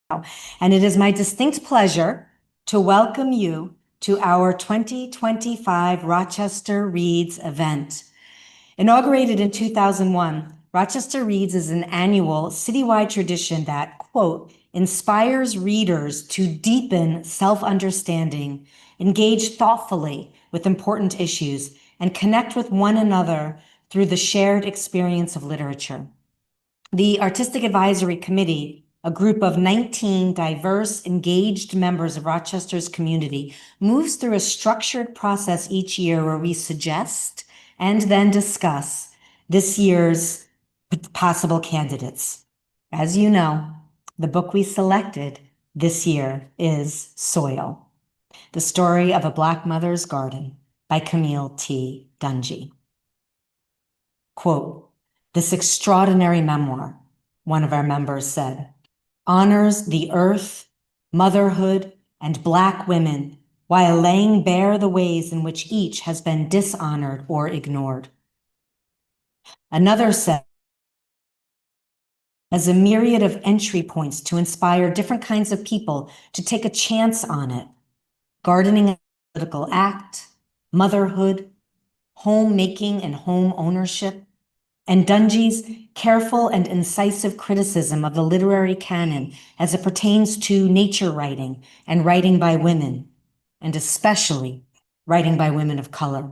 And it is my distinct pleasure to welcome you to our 2025 Rochester Reads event. Inaugurated in 2001, Rochester Reads is an annual citywide tradition that, quote, inspires readers to deepen self-understanding, engage thoughtfully with important issues, and connect with one another through the shared experience of literature. The Artistic Advisory Committee, a group of 19 diverse, engaged members of Rochester's community, moves through a structured process each year where we suggest and then discuss this year's possible candidates. As you know, the book we selected this year is Soil, the story of a Black mother's garden by Camille T. Dungy. Quote, this extraordinary memoir, one of our members said, honors the earth, motherhood, and Black women while laying bare the ways in which each has been dishonored or ignored. Another said, as a myriad of entry points to inspire different kinds of people to take a chance on it, gardening, a political act, motherhood, homemaking and home ownership, and Dungy's careful and incisive criticism of the literary canon as it pertains to nature writing and writing by women, and especially writing by women of color.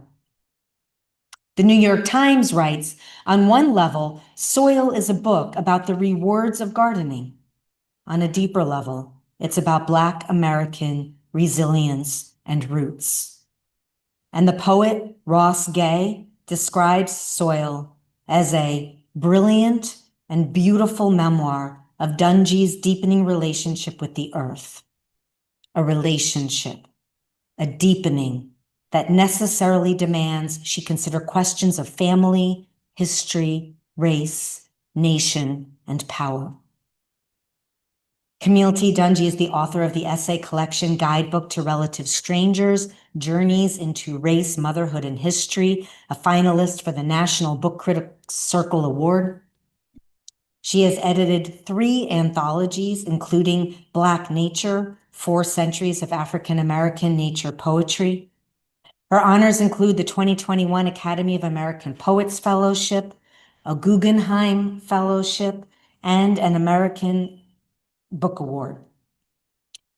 The New York Times writes, on one level, Soil is a book about the rewards of gardening. On a deeper level, it's about Black American resilience and roots. And the poet Ross Gay describes Soil as a brilliant and beautiful memoir of Dungy's deepening relationship with the earth. A relationship, a deepening that necessarily demands she consider questions of family, history, race, nation, and power. Camille T. Dungy is the author of the essay collection Guidebook to Relative Strangers, Journeys into Race, Motherhood, and History, a finalist for the National Book Critics Circle Award. She has edited 3 anthologies, including Black Nature, 4 Centuries of African American Nature Poetry. Her honors include the 2021 Academy of American Poets Fellowship, a Guggenheim Fellowship, and an American Book Award.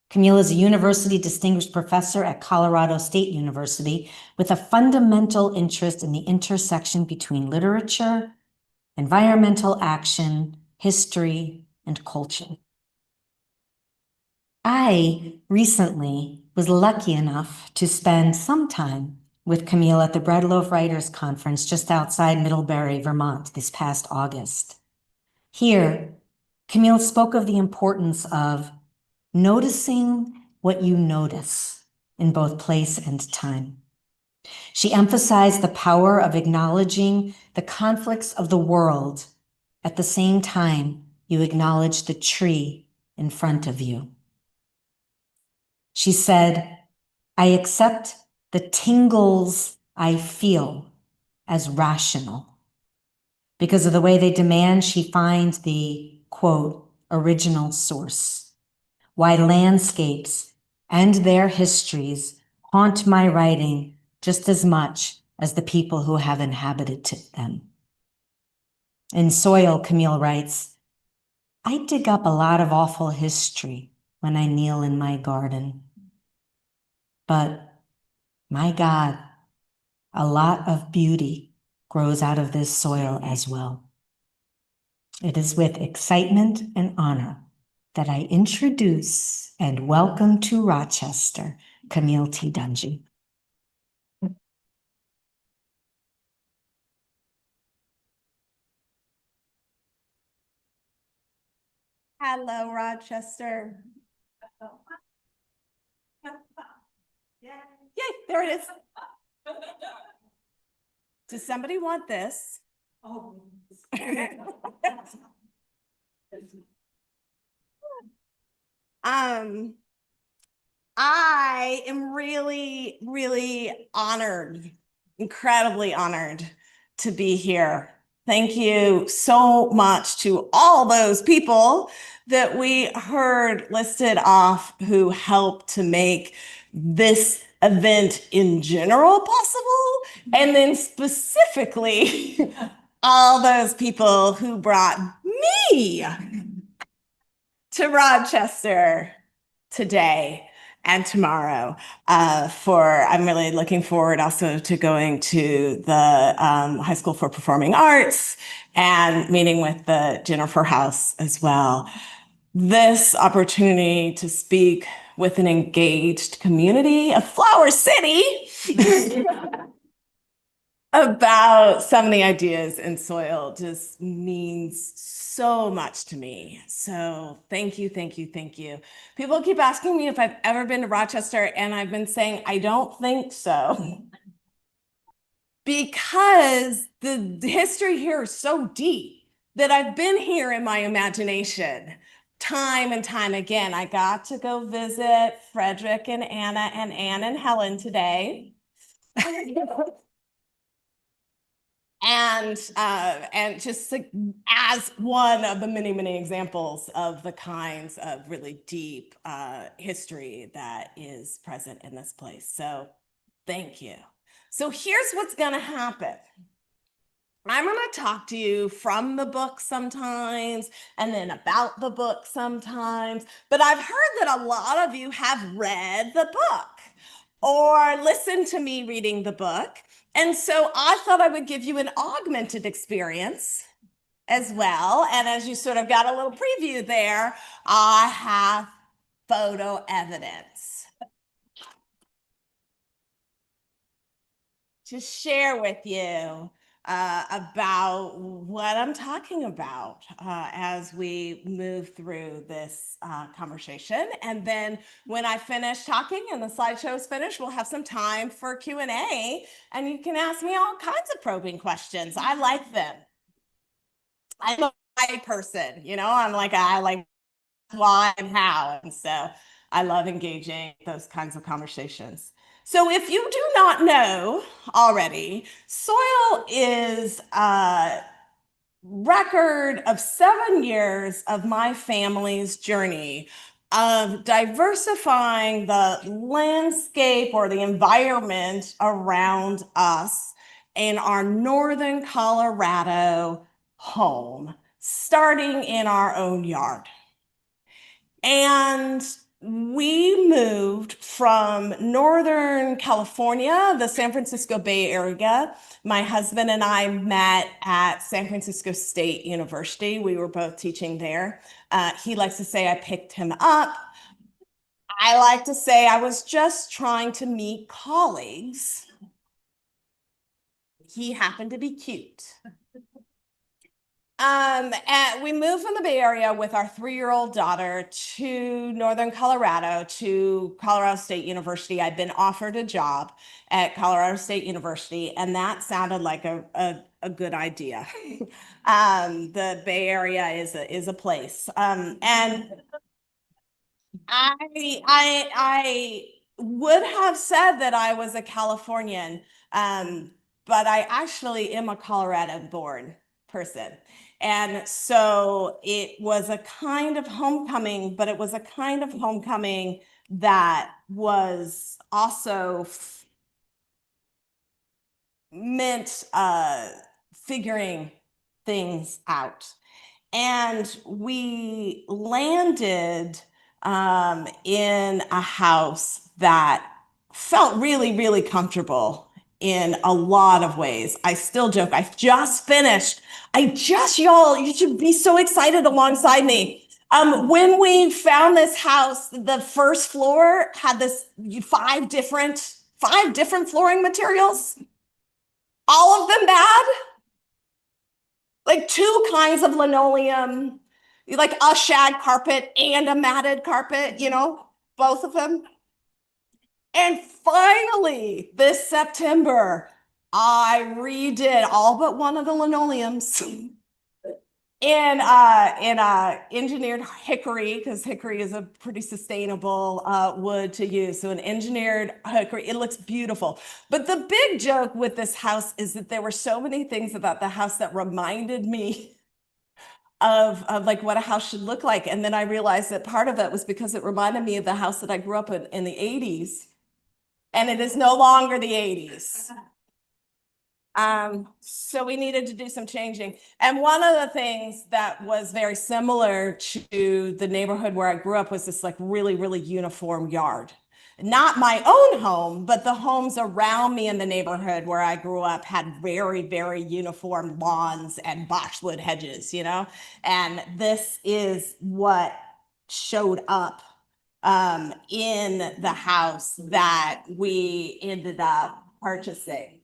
Camille is a university distinguished professor at Colorado State University with a fundamental interest in the intersection between literature, environmental action, history, and culture. I recently was lucky enough to spend some time with Camille at the Bread Loaf Writers Conference just outside Middlebury, Vermont this past August. Here, Camille spoke of the importance of noticing what you notice in both place and time. She emphasized the power of acknowledging the conflicts of the world at the same time you acknowledge the tree in front of you. She said, I accept the tingles I feel as rational because of the way they demand she find the, quote, original source. Why landscapes and their histories haunt my writing just as much as the people who have inhabited them. In Soil, Camille writes, I dig up a lot of awful history when I kneel in my garden. But my God, a lot of beauty grows out of this soil as well. It is with excitement and honor that I introduce and welcome to Rochester, Camille T. Dungy. Hello, Rochester. Yay, there it is. Does somebody want this? Oh. I am really, really honored, incredibly honored to be here Thank you so much to all those people that we heard listed off who helped to make this event in general possible, and then specifically all those people who brought me to Rochester today and tomorrow. I'm really looking forward also to going to the High School for Performing Arts and meeting with the Jennifer House as well. This opportunity to speak with an engaged community of Flower City about some of the ideas in soil just means so much to me. So thank you, thank you, thank you. People keep asking me if I've ever been to Rochester, and I've been saying, I don't think so. Because the history here is so deep that I've been here in my imagination time and time again. I got to go visit Frederick and Anna and Anne and Helen today. And just like, as one of the many, many examples of the kinds of really deep history that is present in this place. So thank you. So here's what's going to happen. I'm going to talk to you from the book sometimes and then about the book sometimes, but I've heard that a lot of you have read the book or listened to me reading the book. And so I thought I would give you an augmented experience as well. And as you sort of got a little preview there, I have photo evidence to share with you about what I'm talking about as we move through this conversation. And then when I finish talking and the slideshow is finished, we'll have some time for Q&A, and you can ask me all kinds of probing questions. I like them. I'm a why person, you know, I like why and how. And so I love engaging those kinds of conversations. So if you do not know already, soil is a record of 7 years of my family's journey of diversifying the landscape or the environment around us in our northern Colorado home, starting in our own yard. And we moved from Northern California, the San Francisco Bay Area. My husband and I met at San Francisco State University. We were both teaching there. He likes to say I picked him up. I like to say I was just trying to meet colleagues. He happened to be cute. And we moved from the Bay Area with our 3-year-old daughter to Northern Colorado, to Colorado State University. I'd been offered a job at Colorado State University, and that sounded like a good idea. The Bay Area is a place. And I would have said that I was a Californian, but I actually am a Colorado-born person. And so it was a kind of homecoming, but it was a kind of homecoming that was also meant figuring things out. And we landed in a house that felt really, really comfortable in a lot of ways. I still joke, I just finished. Y'all, you should be so excited alongside me. When we found this house, the first floor had this five different flooring materials, all of them bad. Like 2 kinds of linoleum, like a shag carpet and a matted carpet, you know, both of them. And finally, this September, I redid all but one of the linoleums. in engineered hickory, because hickory is a pretty sustainable wood to use. So an engineered hickory, it looks beautiful. But the big joke with this house is that there were so many things about the house that reminded me of like what a house should look like. And then I realized that part of it was because it reminded me of the house that I grew up in the 80s. And it is no longer the 80s. So we needed to do some changing. And one of the things that was very similar to the neighborhood where I grew up was this like really, really uniform yard. Not my own home, but the homes around me in the neighborhood where I grew up had very, very uniform lawns and boxwood hedges, you know? And this is what showed up in the house that we ended up purchasing.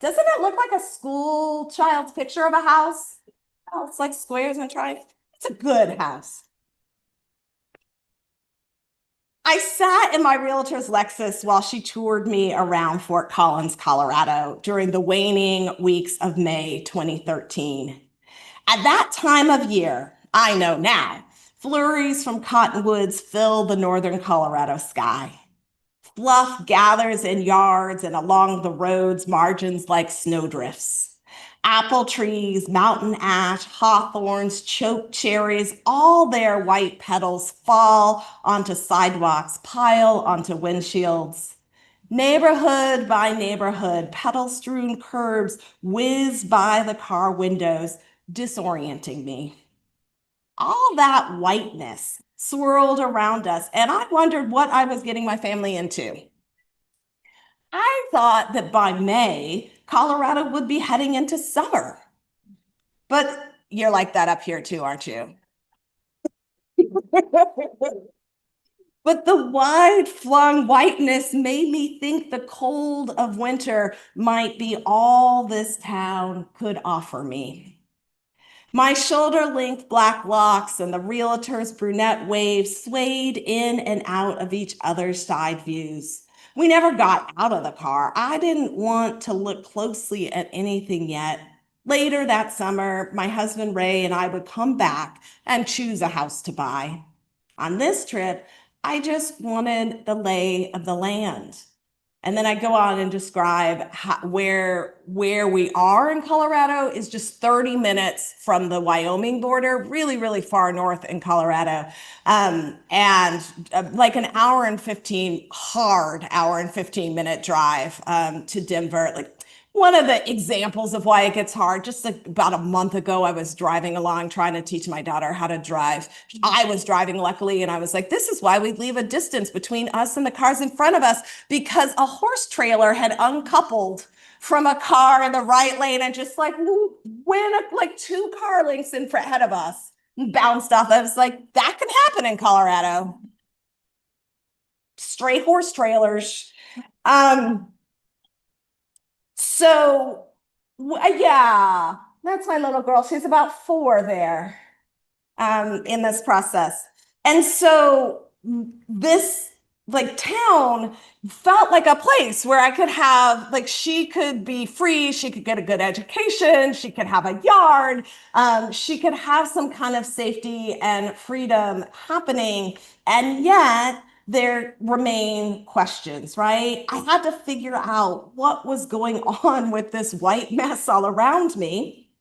Doesn't it look like a school child's picture of a house? Oh, it's like squares and triangles. It's a good house. I sat in my realtor's Lexus while she toured me around Fort Collins, Colorado during the waning weeks of May 2013. At that time of year, I know now, flurries from cottonwoods fill the northern Colorado sky. Fluff gathers in yards and along the road's margins like snowdrifts. Apple trees, mountain ash, hawthorns, choke cherries, all their white petals fall onto sidewalks, pile onto windshields. Neighborhood by neighborhood, petal-strewn curbs whiz by the car windows, disorienting me. All that whiteness swirled around us, and I wondered what I was getting my family into. I thought that by May, Colorado would be heading into summer. But you're like that up here too, aren't you? But the wide flung whiteness made me think the cold of winter might be all this town could offer me. My shoulder-length black locks and the realtor's brunette waves swayed in and out of each other's side views. We never got out of the car. I didn't want to look closely at anything yet. Later that summer, my husband Ray and I would come back and choose a house to buy. On this trip, I just wanted the lay of the land. And then I go on and describe where we are in Colorado is just 30 minutes from the Wyoming border, really, really far north in Colorado. And like an hour and 15, hard hour and 15-minute drive to Denver. Like one of the examples of why it gets hard, just like about a month ago, I was driving along trying to teach my daughter how to drive. I was driving luckily, and I was like, this is why we leave a distance between us and the cars in front of us, because a horse trailer had uncoupled from a car in the right lane and just like went like 2 car lengths in front ahead of us and bounced off. I was like, that can happen in Colorado. Stray horse trailers. So, yeah, that's my little girl. She's about 4 there in this process. And so this like town felt like a place where I could have, like, she could be free, she could get a good education, she could have a yard, she could have some kind of safety and freedom happening. And yet, there remain questions, right? I had to figure out what was going on with this white mess all around me.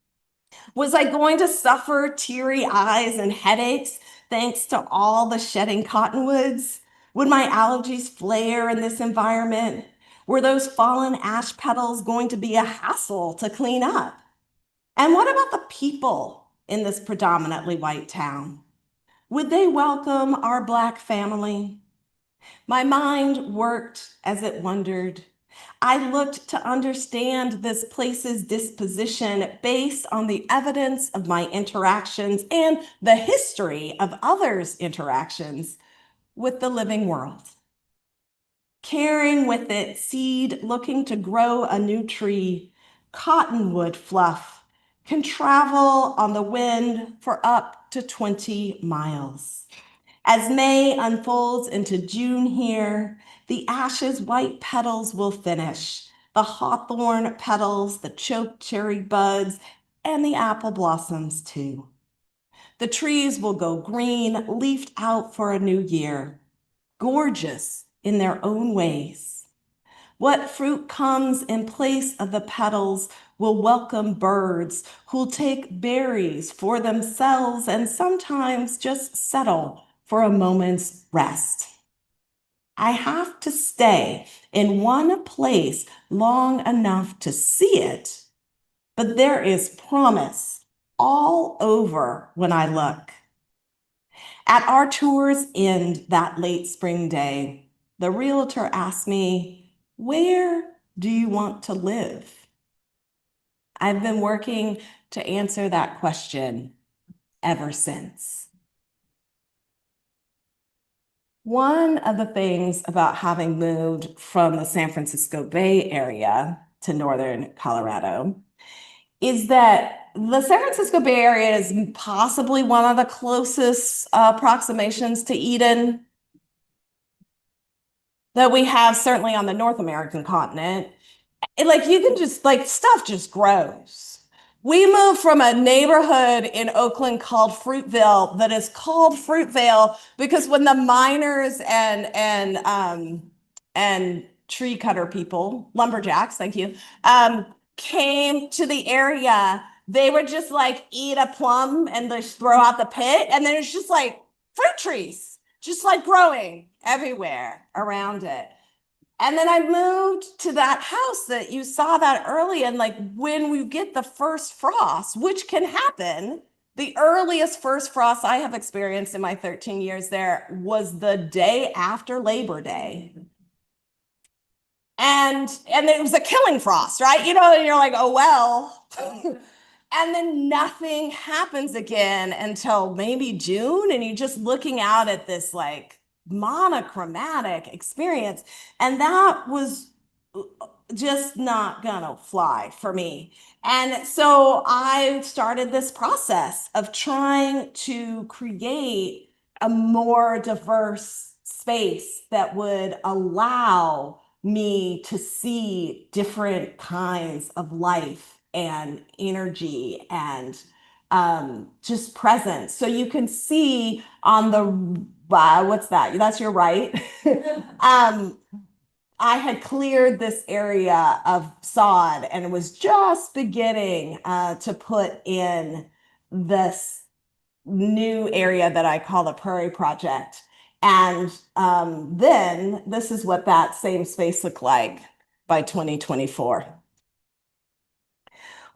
Was I going to suffer teary eyes and headaches thanks to all the shedding cottonwoods? Would my allergies flare in this environment? Were those fallen ash petals going to be a hassle to clean up? And what about the people in this predominantly white town? Would they welcome our Black family? My mind worked as it wondered. I looked to understand this place's disposition based on the evidence of my interactions and the history of others' interactions with the living world. Carrying with it seed looking to grow a new tree, cottonwood fluff can travel on the wind for up to 20 miles. As May unfolds into June here, the ash's white petals will finish. The hawthorn petals, the choke cherry buds, and the apple blossoms too. The trees will go green, leafed out for a new year, gorgeous in their own ways. What fruit comes in place of the petals will welcome birds who'll take berries for themselves and sometimes just settle for a moment's rest. I have to stay in one place long enough to see it, but there is promise all over when I look. At our tour's end that late spring day, the realtor asked me, "Where do you want to live?" I've been working to answer that question ever since. One of the things about having moved from the San Francisco Bay Area to Northern Colorado is that the San Francisco Bay Area is possibly one of the closest approximations to Eden that we have, certainly on the North American continent. Like you can just like stuff just grows. We moved from a neighborhood in Oakland called Fruitvale that is called Fruitvale because when the miners and tree cutter people, lumberjacks, thank you, came to the area, they would just like eat a plum and just throw out the pit, and then it's just like fruit trees, just like growing everywhere around it. And then I moved to that house that you saw that early. And like when we get the first frost, which can happen, the earliest first frost I have experienced in my 13 years there was the day after Labor Day. And it was a killing frost, right? You know, and you're like, oh, well. And then nothing happens again until maybe June. And you're just looking out at this like monochromatic experience. And that was just not gonna fly for me. And so I started this process of trying to create a more diverse space that would allow me to see different kinds of life and energy and just presence. So you can see on the what's that? That's your right. I had cleared this area of sod and was just beginning to put in this new area that I call the Prairie Project. And then this is what that same space looked like by 2024.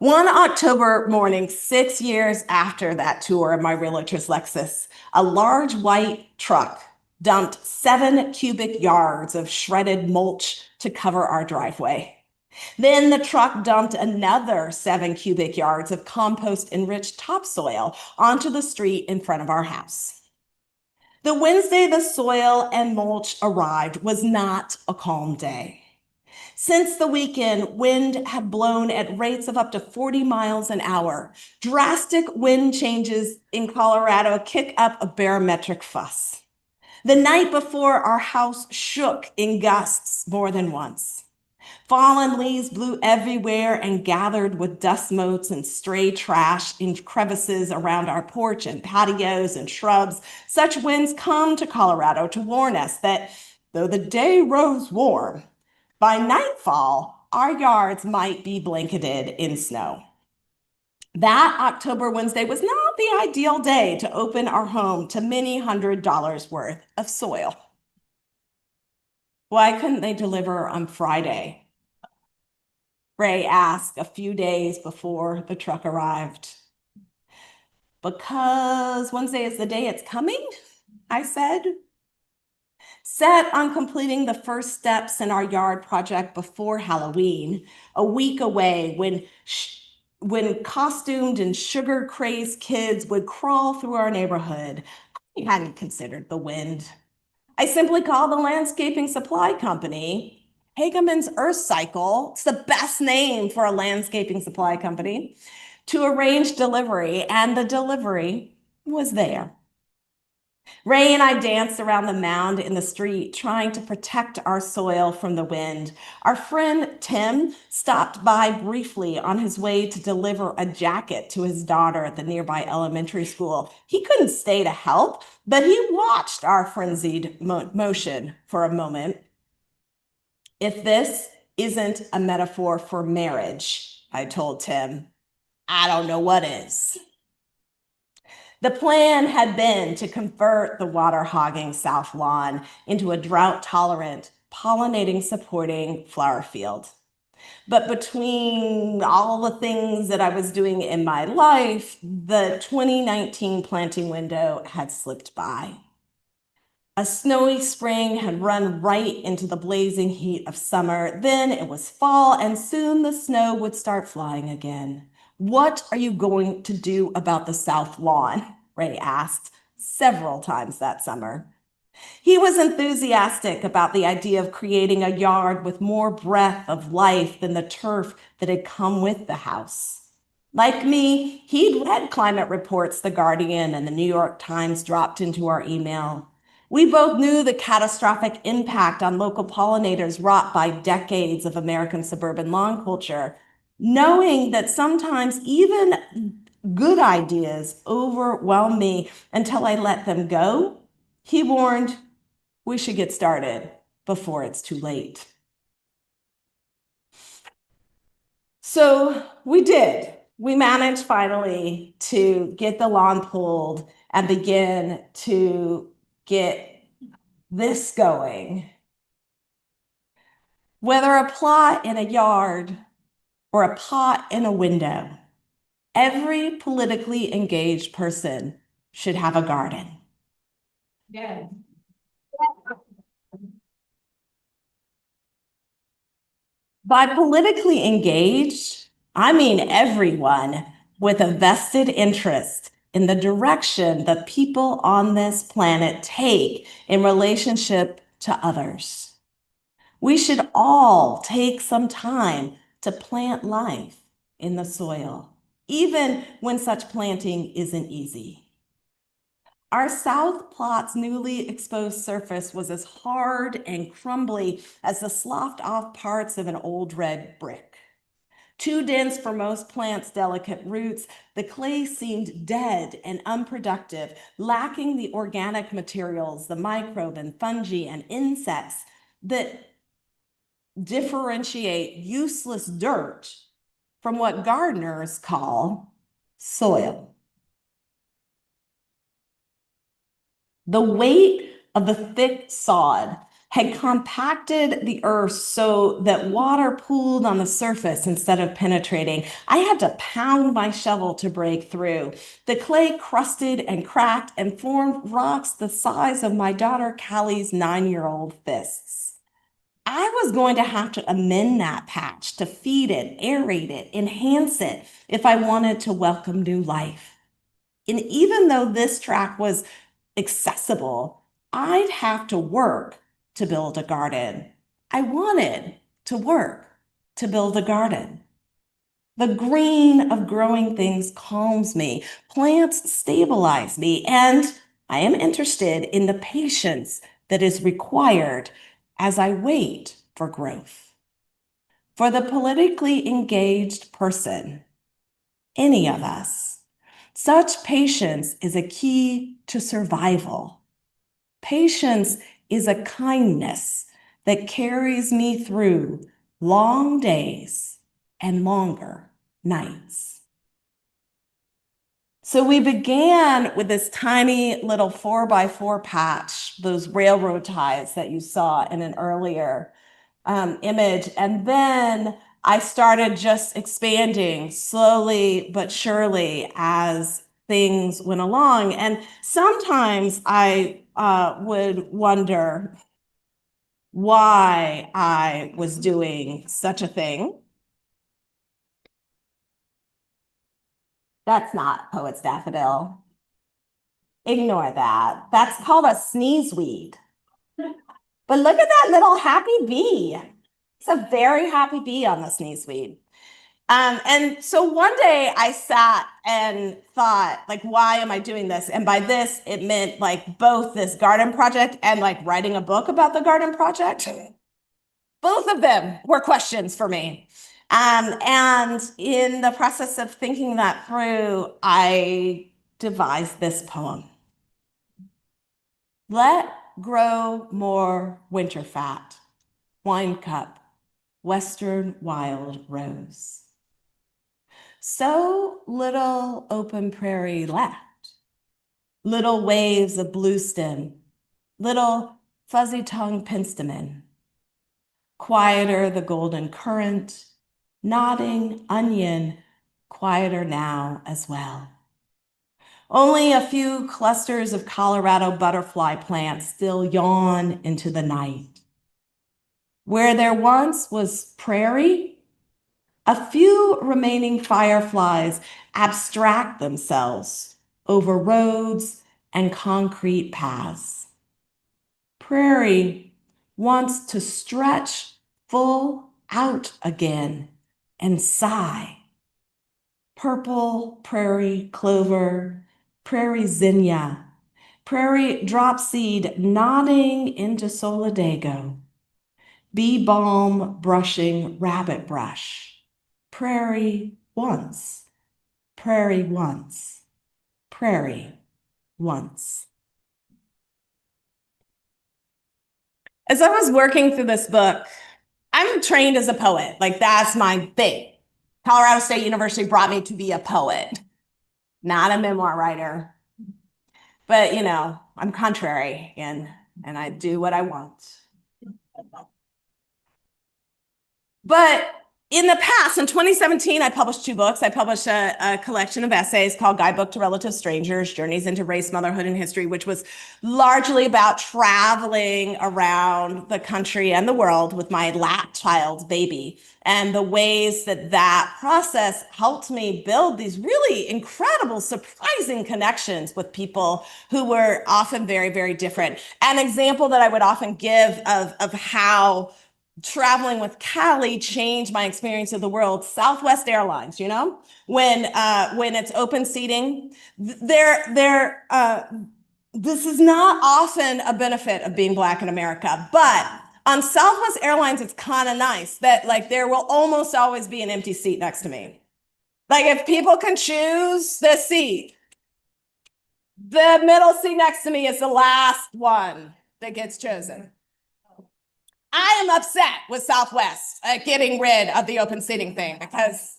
One October morning, 6 years after that tour of my realtor's Lexus, a large white truck dumped 7 cubic yards of shredded mulch to cover our driveway. Then the truck dumped another 7 cubic yards of compost-enriched topsoil onto the street in front of our house. The Wednesday the soil and mulch arrived was not a calm day. Since the weekend, wind had blown at rates of up to 40 miles an hour. Drastic wind changes in Colorado kick up a barometric fuss. The night before, our house shook in gusts more than once. Fallen leaves blew everywhere and gathered with dust motes and stray trash in crevices around our porch and patios and shrubs. Such winds come to Colorado to warn us that though the day rose warm, by nightfall, our yards might be blanketed in snow. That October Wednesday was not the ideal day to open our home to many $100s worth of soil. Why couldn't they deliver on Friday? Ray asked a few days before the truck arrived. Because Wednesday is the day it's coming, I said. Set on completing the first steps in our yard project before Halloween, a week away when costumed and sugar-crazed kids would crawl through our neighborhood, I hadn't considered the wind. I simply called the landscaping supply company, Hageman's Earth Cycle, it's the best name for a landscaping supply company, to arrange delivery, and the delivery was there. Ray and I danced around the mound in the street, trying to protect our soil from the wind. Our friend Tim stopped by briefly on his way to deliver a jacket to his daughter at the nearby elementary school. He couldn't stay to help, but he watched our frenzied motion for a moment. If this isn't a metaphor for marriage, I told Tim, I don't know what is. The plan had been to convert the water-hogging South Lawn into a drought-tolerant, pollinating-supporting flower field. But between all the things that I was doing in my life, the 2019 planting window had slipped by. A snowy spring had run right into the blazing heat of summer. Then it was fall, and soon the snow would start flying again. What are you going to do about the South Lawn? Ray asked several times that summer. He was enthusiastic about the idea of creating a yard with more breath of life than the turf that had come with the house. Like me, he'd read climate reports The Guardian and the New York Times dropped into our email. We both knew the catastrophic impact on local pollinators wrought by decades of American suburban lawn culture, knowing that sometimes even good ideas overwhelm me until I let them go. He warned, we should get started before it's too late. So we did. We managed finally to get the lawn pulled and begin to get this going. Whether a plot in a yard or a pot in a window, every politically engaged person should have a garden. Yeah. By politically engaged, I mean everyone with a vested interest in the direction that people on this planet take in relationship to others. We should all take some time to plant life in the soil, even when such planting isn't easy. Our south plot's newly exposed surface was as hard and crumbly as the sloughed off parts of an old red brick. Too dense for most plants' delicate roots, the clay seemed dead and unproductive, lacking the organic materials, the microbe and fungi and insects that differentiate useless dirt from what gardeners call soil. The weight of the thick sod had compacted the earth so that water pooled on the surface instead of penetrating. I had to pound my shovel to break through. The clay crusted and cracked and formed rocks the size of my daughter Callie's 9-year-old fists. I was going to have to amend that patch to feed it, aerate it, enhance it if I wanted to welcome new life. And even though this track was accessible, I'd have to work to build a garden. I wanted to work to build a garden. The green of growing things calms me. Plants stabilize me, and I am interested in the patience that is required as I wait for growth. For the politically engaged person, any of us, such patience is a key to survival. Patience is a kindness that carries me through long days and longer nights. So we began with this tiny little 4x4 patch, those railroad ties that you saw in an earlier image. And then I started just expanding slowly but surely as things went along. And sometimes I would wonder why I was doing such a thing. That's not Poet's Daffodil. Ignore that. That's called a sneeze weed. But look at that little happy bee. It's a very happy bee on the sneeze weed. And so one day I sat and thought, like, why am I doing this? And by this, it meant like both this garden project and like writing a book about the garden project. Both of them were questions for me. And in the process of thinking that through, I devised this poem. Let grow more winter fat, wine cup, western wild rose. So little open prairie left, little waves of blue stem, little fuzzy tongue penstemon. Quieter the golden current, nodding onion, quieter now as well. Only a few clusters of Colorado butterfly plants still yawn into the night. Where there once was prairie, a few remaining fireflies abstract themselves over roads and concrete paths. Prairie wants to stretch full out again and sigh. Purple prairie clover, prairie zinnia, prairie dropseed nodding into solidago, bee balm brushing rabbit brush. Prairie once, prairie once, prairie once. As I was working through this book, I'm trained as a poet. Like, that's my thing. Colorado State University brought me to be a poet, not a memoir writer. But, you know, I'm contrary and I do what I want. But in the past, in 2017, I published 2 books. I published a collection of essays called Guidebook to Relative Strangers, Journeys into Race, Motherhood, and History, which was largely about traveling around the country and the world with my last child's baby, and the ways that that process helped me build these really incredible, surprising connections with people who were often very, very different. An example that I would often give of how traveling with Callie changed my experience of the world. Southwest Airlines, you know, when it's open seating, this is not often a benefit of being Black in America, but on Southwest Airlines, it's kind of nice that like there will almost always be an empty seat next to me. Like if people can choose the seat, the middle seat next to me is the last one that gets chosen. I am upset with Southwest at getting rid of the open seating thing because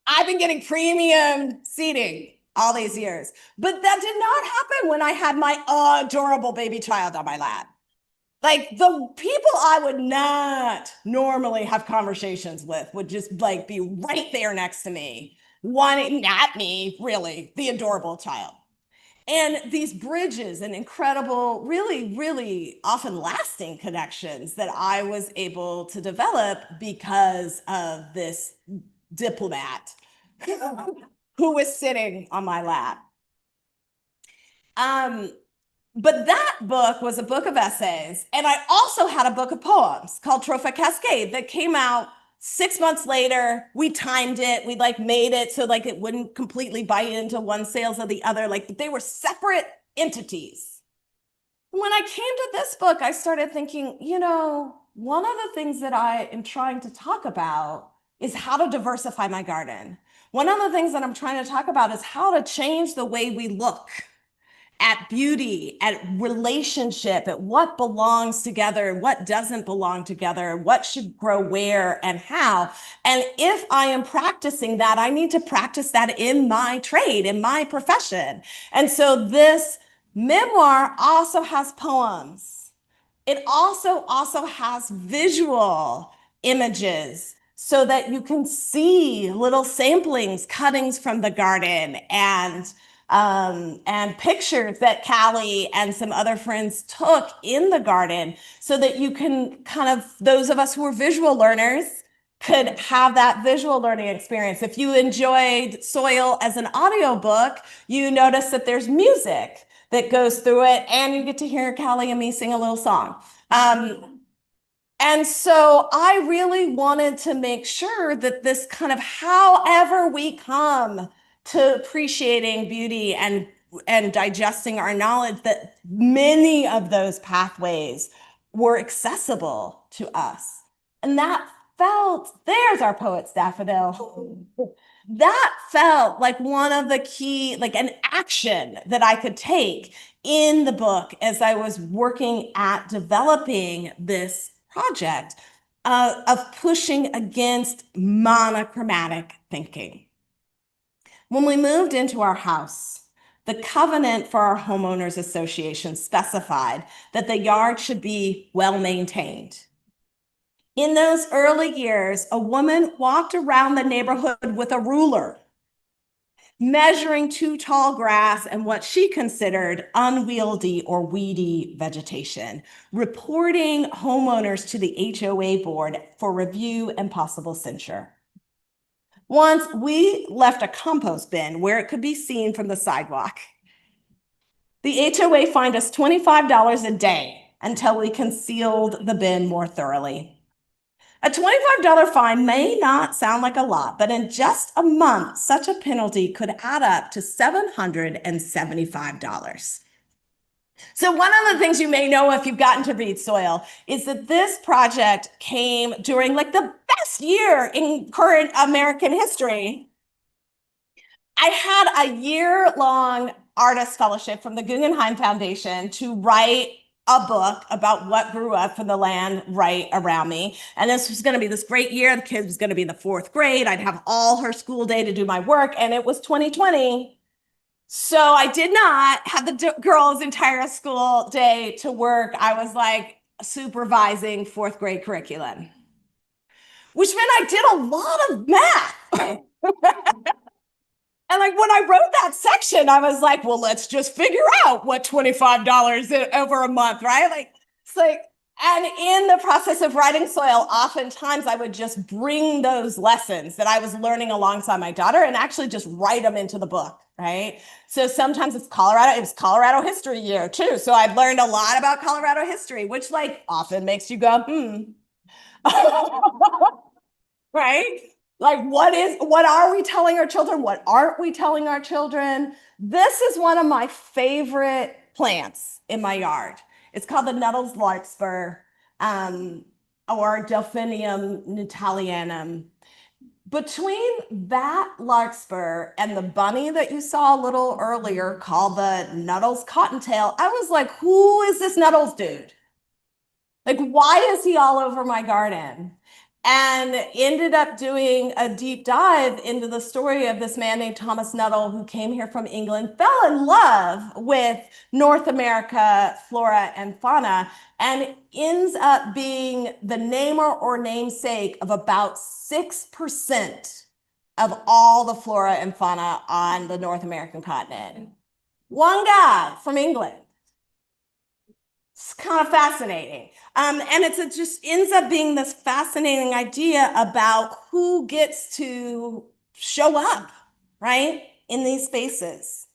I've been getting premium seating all these years. But that did not happen when I had my adorable baby child on my lap. Like the people I would not normally have conversations with would just like be right there next to me, wanting at me, really, the adorable child. And these bridges and incredible, really, really often lasting connections that I was able to develop because of this diplomat who was sitting on my lap. But that book was a book of essays. And I also had a book of poems called Trophic Cascade that came out 6 months later. We timed it. We like made it so like it wouldn't completely bite into one sales of the other. Like they were separate entities. When I came to this book, I started thinking, you know, one of the things that I am trying to talk about is how to diversify my garden. One of the things that I'm trying to talk about is how to change the way we look at beauty, at relationship, at what belongs together, what doesn't belong together, what should grow where and how. And if I am practicing that, I need to practice that in my trade, in my profession. And so this memoir also has poems. It also has visual images so that you can see little samplings, cuttings from the garden, and pictures that Callie and some other friends took in the garden so that you can kind of, those of us who are visual learners could have that visual learning experience. If you enjoyed Soil as an audiobook, you notice that there's music that goes through it and you get to hear Callie and me sing a little song. And so I really wanted to make sure that this kind of however we come to appreciating beauty and digesting our knowledge, that many of those pathways were accessible to us. And that felt, there's our poet's daffodil. That felt like one of the key, like an action that I could take in the book as I was working at developing this project of pushing against monochromatic thinking. When we moved into our house, the covenant for our homeowners association specified that the yard should be well maintained. In those early years, a woman walked around the neighborhood with a ruler, measuring too tall grass and what she considered unwieldy or weedy vegetation, reporting homeowners to the HOA board for review and possible censure. Once we left a compost bin where it could be seen from the sidewalk. The HOA fined us $25 a day until we concealed the bin more thoroughly. A $25 fine may not sound like a lot, but in just a month, such a penalty could add up to $775. So one of the things you may know if you've gotten to read Soil is that this project came during like the best year in current American history. I had a year-long artist fellowship from the Guggenheim Foundation to write a book about what grew up in the land right around me. And this was going to be this great year. The kid was going to be in the fourth grade. I'd have all her school day to do my work. And it was 2020. So I did not have the girls' entire school day to work. I was like supervising fourth grade curriculum, which meant I did a lot of math. And like when I wrote that section, I was like, well, let's just figure out what $25 over a month, right? Like, it's like, and in the process of writing Soil, oftentimes I would just bring those lessons that I was learning alongside my daughter and actually just write them into the book, right? So sometimes it's Colorado, it was Colorado history year too. So I've learned a lot about Colorado history, which like often makes you go, right? Like, what are we telling our children? What aren't we telling our children? This is one of my favorite plants in my yard. It's called the Nettles larkspur, or Delphinium nutalianum. Between that larkspur and the bunny that you saw a little earlier called the Nettles cottontail, I was like, who is this Nettles dude? Like, why is he all over my garden? And ended up doing a deep dive into the story of this man named Thomas Nuttall, who came here from England, fell in love with North America flora and fauna, and ends up being the namer or namesake of about 6% of all the flora and fauna on the North American continent. One guy from England. It's kind of fascinating. And it just ends up being this fascinating idea about who gets to show up, right, in these spaces.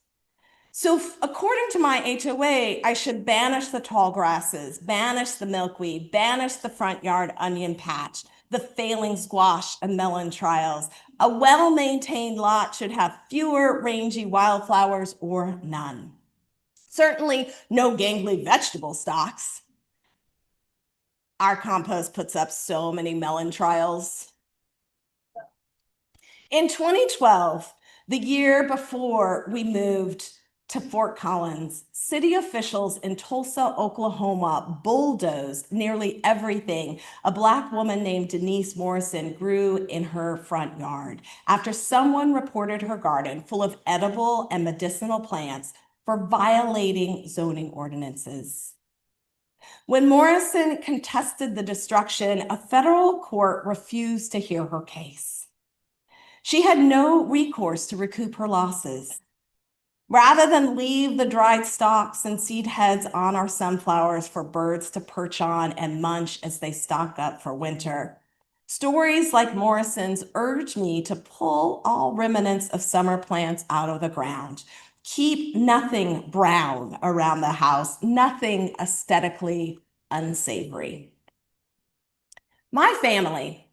So according to my HOA, I should banish the tall grasses, banish the milkweed, banish the front yard onion patch, the failing squash and melon trials. A well-maintained lot should have fewer rangy wildflowers or none. Certainly no gangly vegetable stalks. Our compost puts up so many melon trials. In 2012, the year before we moved to Fort Collins, city officials in Tulsa, Oklahoma bulldozed nearly everything a Black woman named Denise Morrison grew in her front yard after someone reported her garden full of edible and medicinal plants for violating zoning ordinances. When Morrison contested the destruction, a federal court refused to hear her case. She had no recourse to recoup her losses. Rather than leave the dried stalks and seed heads on our sunflowers for birds to perch on and munch as they stock up for winter, stories like Morrison's urge me to pull all remnants of summer plants out of the ground. Keep nothing brown around the house, nothing aesthetically unsavory. My family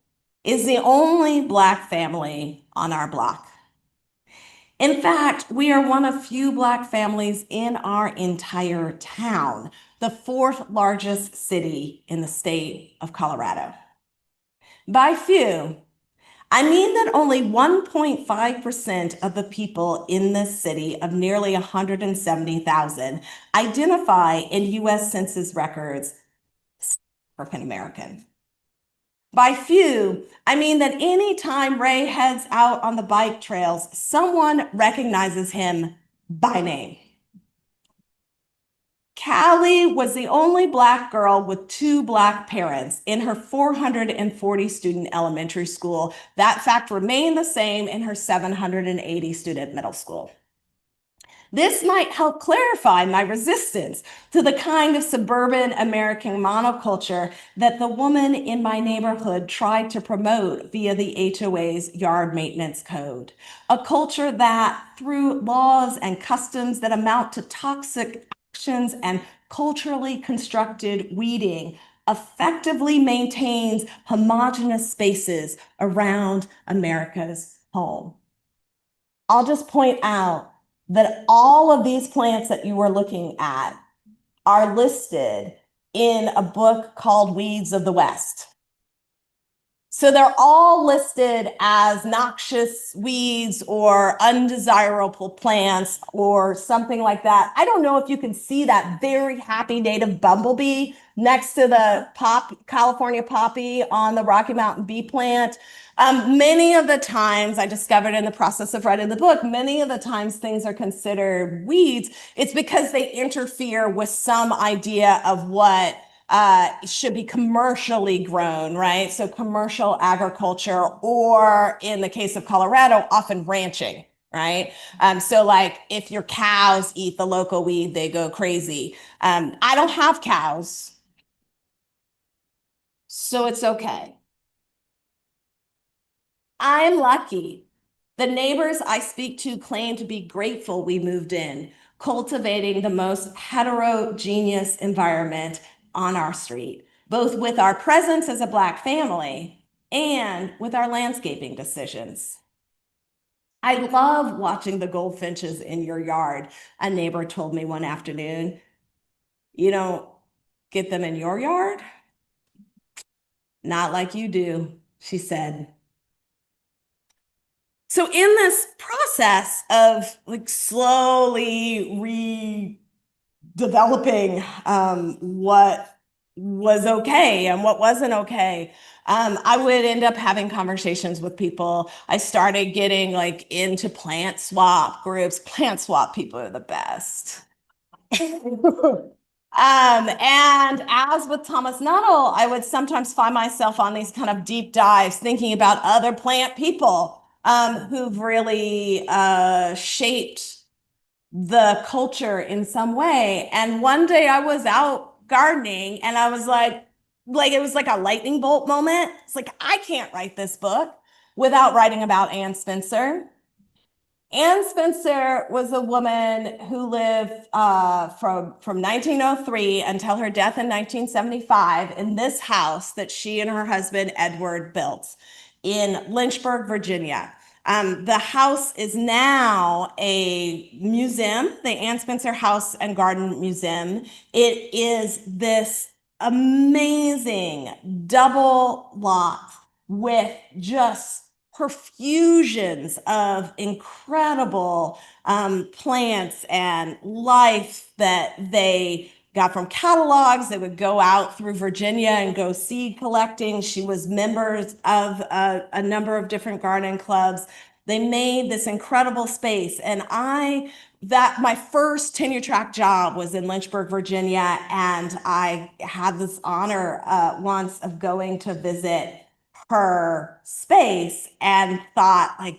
is the only Black family on our block. In fact, we are one of few Black families in our entire town, the fourth largest city in the state of Colorado. By few, I mean that only 1.5% of the people in this city of nearly 170,000 identify in US Census records as African American. By few, I mean that any time Ray heads out on the bike trails, someone recognizes him by name. Callie was the only Black girl with two Black parents in her 440 student elementary school. That fact remained the same in her 780 student middle school. This might help clarify my resistance to the kind of suburban American monoculture that the woman in my neighborhood tried to promote via the HOA's yard maintenance code. A culture that, through laws and customs that amount to toxic actions and culturally constructed weeding, effectively maintains homogeneous spaces around America's home. I'll just point out that all of these plants that you are looking at are listed in a book called Weeds of the West. So they're all listed as noxious weeds or undesirable plants or something like that. I don't know if you can see that very happy native bumblebee next to the California poppy on the Rocky Mountain bee plant. Many of the times I discovered in the process of writing the book, many of the times things are considered weeds. It's because they interfere with some idea of what should be commercially grown, right? So commercial agriculture, or in the case of Colorado, often ranching, right? So like if your cows eat the local weed, they go crazy. I don't have cows, so it's okay. I'm lucky. The neighbors I speak to claim to be grateful we moved in, cultivating the most heterogeneous environment on our street, both with our presence as a Black family and with our landscaping decisions. I love watching the goldfinches in your yard, a neighbor told me one afternoon. You don't get them in your yard? Not like you do, she said. So in this process of like slowly redeveloping what was okay and what wasn't okay, I would end up having conversations with people. I started getting like into plant swap groups. Plant swap people are the best. And as with Thomas Nuttall, I would sometimes find myself on these kind of deep dives thinking about other plant people who've really shaped the culture in some way. And one day I was out gardening and I was like it was like a lightning bolt moment. It's like, I can't write this book without writing about Anne Spencer. Anne Spencer was a woman who lived from 1903 until her death in 1975 in this house that she and her husband Edward built in Lynchburg, Virginia. The house is now a museum, the Anne Spencer House and Garden Museum. It is this amazing double lot with just profusions of incredible plants and life that they got from catalogs. They would go out through Virginia and go seed collecting. She was members of a number of different garden clubs. They made this incredible space. And my first tenure track job was in Lynchburg, Virginia. And I had this honor once of going to visit her space and thought like,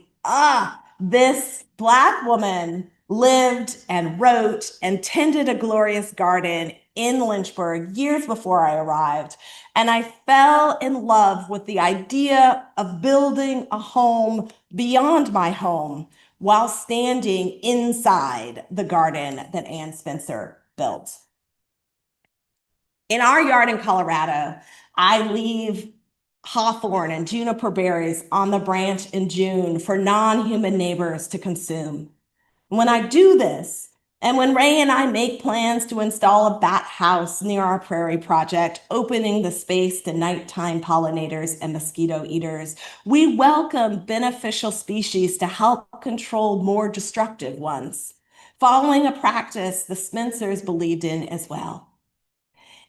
this Black woman lived and wrote and tended a glorious garden in Lynchburg years before I arrived. And I fell in love with the idea of building a home beyond my home while standing inside the garden that Anne Spencer built. In our yard in Colorado, I leave hawthorn and juniper berries on the branch in June for non-human neighbors to consume. When I do this, and when Ray and I make plans to install a bat house near our prairie project, opening the space to nighttime pollinators and mosquito eaters, we welcome beneficial species to help control more destructive ones, following a practice the Spencers believed in as well.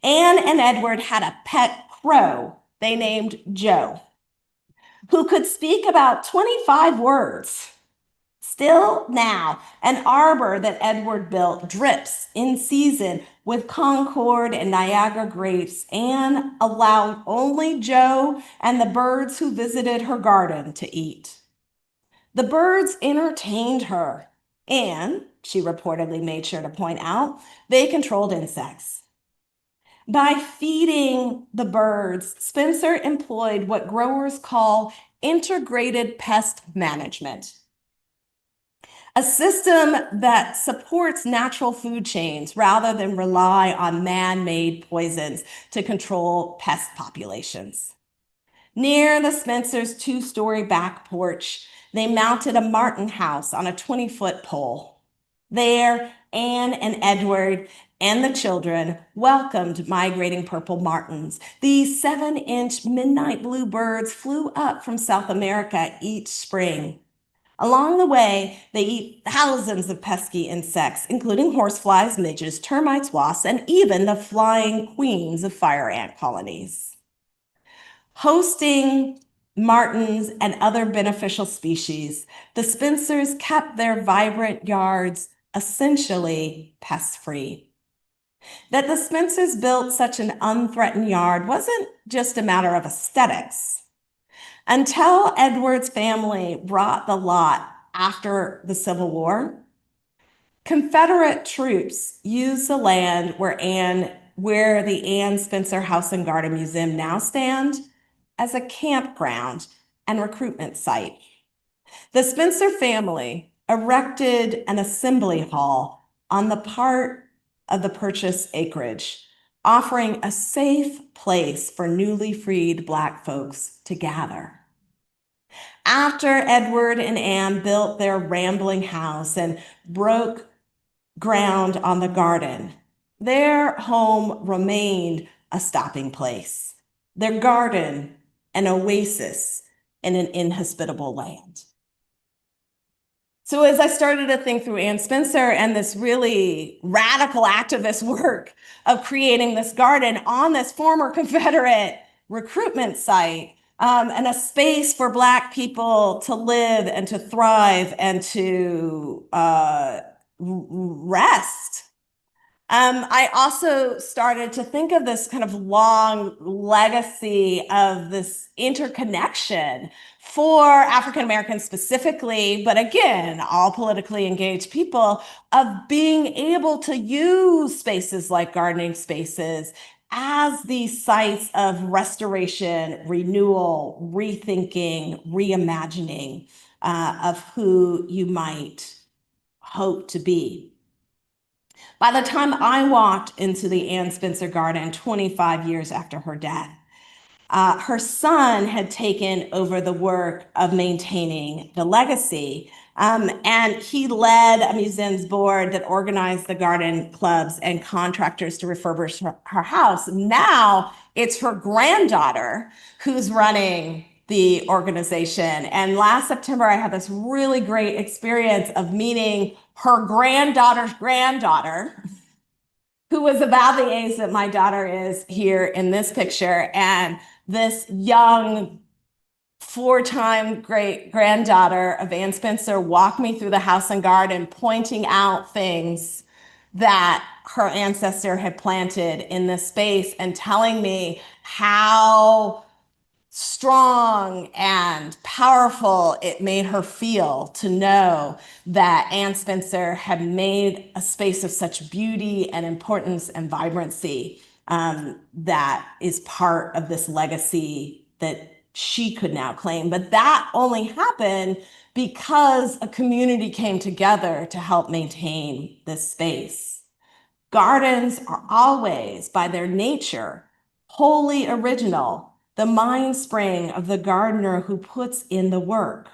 Anne and Edward had a pet crow they named Joe, who could speak about 25 words. Still now, an arbor that Edward built drips in season with Concord and Niagara grapes and allowed only Joe and the birds who visited her garden to eat. The birds entertained her, and, she reportedly made sure to point out, they controlled insects. By feeding the birds, Spencer employed what growers call integrated pest management, a system that supports natural food chains rather than rely on man-made poisons to control pest populations. Near the Spencers' two-story back porch, they mounted a martin house on a 20-foot pole. There, Anne and Edward and the children welcomed migrating purple martins. These 7-inch midnight blue birds flew up from South America each spring. Along the way, they eat thousands of pesky insects, including horseflies, midges, termites, wasps, and even the flying queens of fire ant colonies. Hosting martins and other beneficial species, the Spencers kept their vibrant yards essentially pest-free. That the Spencers built such an unthreatened yard wasn't just a matter of aesthetics. Until Edward's family bought the lot after the Civil War, Confederate troops used the land where the Anne Spencer House and Garden Museum now stand as a campground and recruitment site. The Spencer family erected an assembly hall on the part of the purchased acreage, offering a safe place for newly freed Black folks to gather. After Edward and Anne built their rambling house and broke ground on the garden, their home remained a stopping place, their garden an oasis in an inhospitable land. So as I started to think through Anne Spencer and this really radical activist work of creating this garden on this former Confederate recruitment site, and a space for Black people to live and to thrive and to rest, I also started to think of this kind of long legacy of this interconnection for African Americans specifically, but again, all politically engaged people, of being able to use spaces like gardening spaces as these sites of restoration, renewal, rethinking, reimagining of who you might hope to be. By the time I walked into the Anne Spencer Garden 25 years after her death, her son had taken over the work of maintaining the legacy, and he led a museum's board that organized the garden clubs and contractors to refurbish her house. Now it's her granddaughter who's running the organization. And last September, I had this really great experience of meeting her granddaughter's granddaughter, who was about the age that my daughter is here in this picture. And this young 4-time great granddaughter of Anne Spencer walked me through the house and garden, pointing out things that her ancestor had planted in this space and telling me how strong and powerful it made her feel to know that Anne Spencer had made a space of such beauty and importance and vibrancy that is part of this legacy that she could now claim. But that only happened because a community came together to help maintain this space. Gardens are always, by their nature, wholly original the mind spring of the gardener who puts in the work.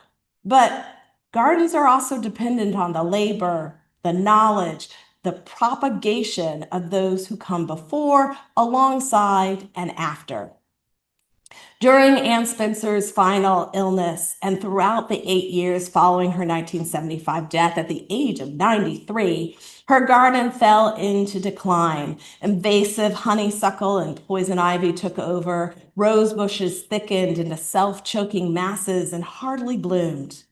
But gardens are also dependent on the labor, the knowledge, the propagation of those who come before, alongside, and after. During Anne Spencer's final illness and throughout the 8 years following her 1975 death at the age of 93, her garden fell into decline. Invasive honeysuckle and poison ivy took over. Rose bushes thickened into self-choking masses and hardly bloomed.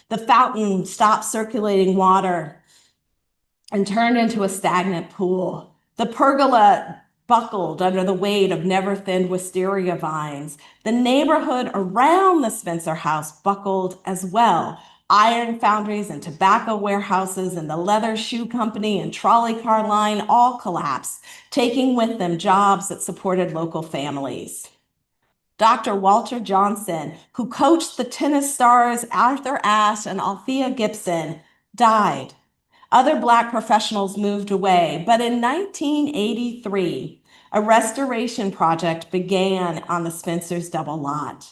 The fountain stopped circulating water and turned into a stagnant pool. The pergola buckled under the weight of never-thinned wisteria vines. The neighborhood around the Spencer house buckled as well. Iron foundries and tobacco warehouses and the leather shoe company and trolley car line all collapsed, taking with them jobs that supported local families. Dr. Walter Johnson, who coached the tennis stars Arthur Ashe and Althea Gibson, died. Other Black professionals moved away, but in 1983, a restoration project began on the Spencer's double lot.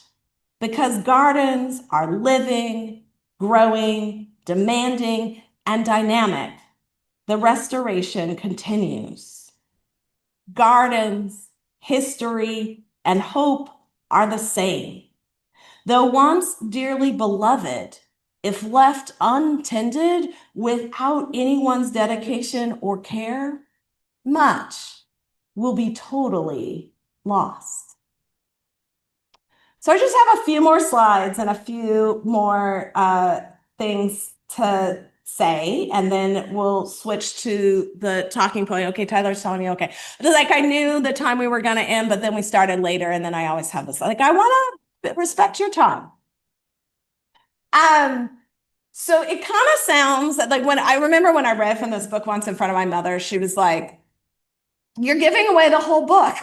Because gardens are living, growing, demanding, and dynamic, the restoration continues. Gardens, history, and hope are the same. Though once dearly beloved, if left untended without anyone's dedication or care, much will be totally lost. So I just have a few more slides and a few more things to say, and then we'll switch to the talking point. Okay, Tyler's telling me, okay. Like I knew the time we were gonna end, but then we started later, and then I always have this, like, I wanna respect your time. So it kind of sounds like when I remember when I read from this book once in front of my mother, she was like, "You're giving away the whole book."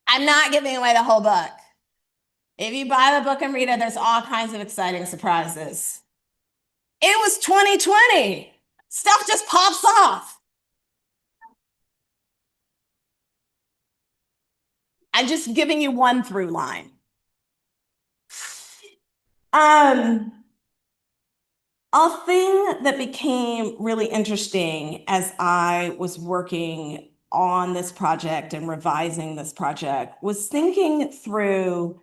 I'm not giving away the whole book. If you buy the book and read it, there's all kinds of exciting surprises. It was 2020. Stuff just pops off. I'm just giving you one through line. A thing that became really interesting as I was working on this project and revising this project was thinking through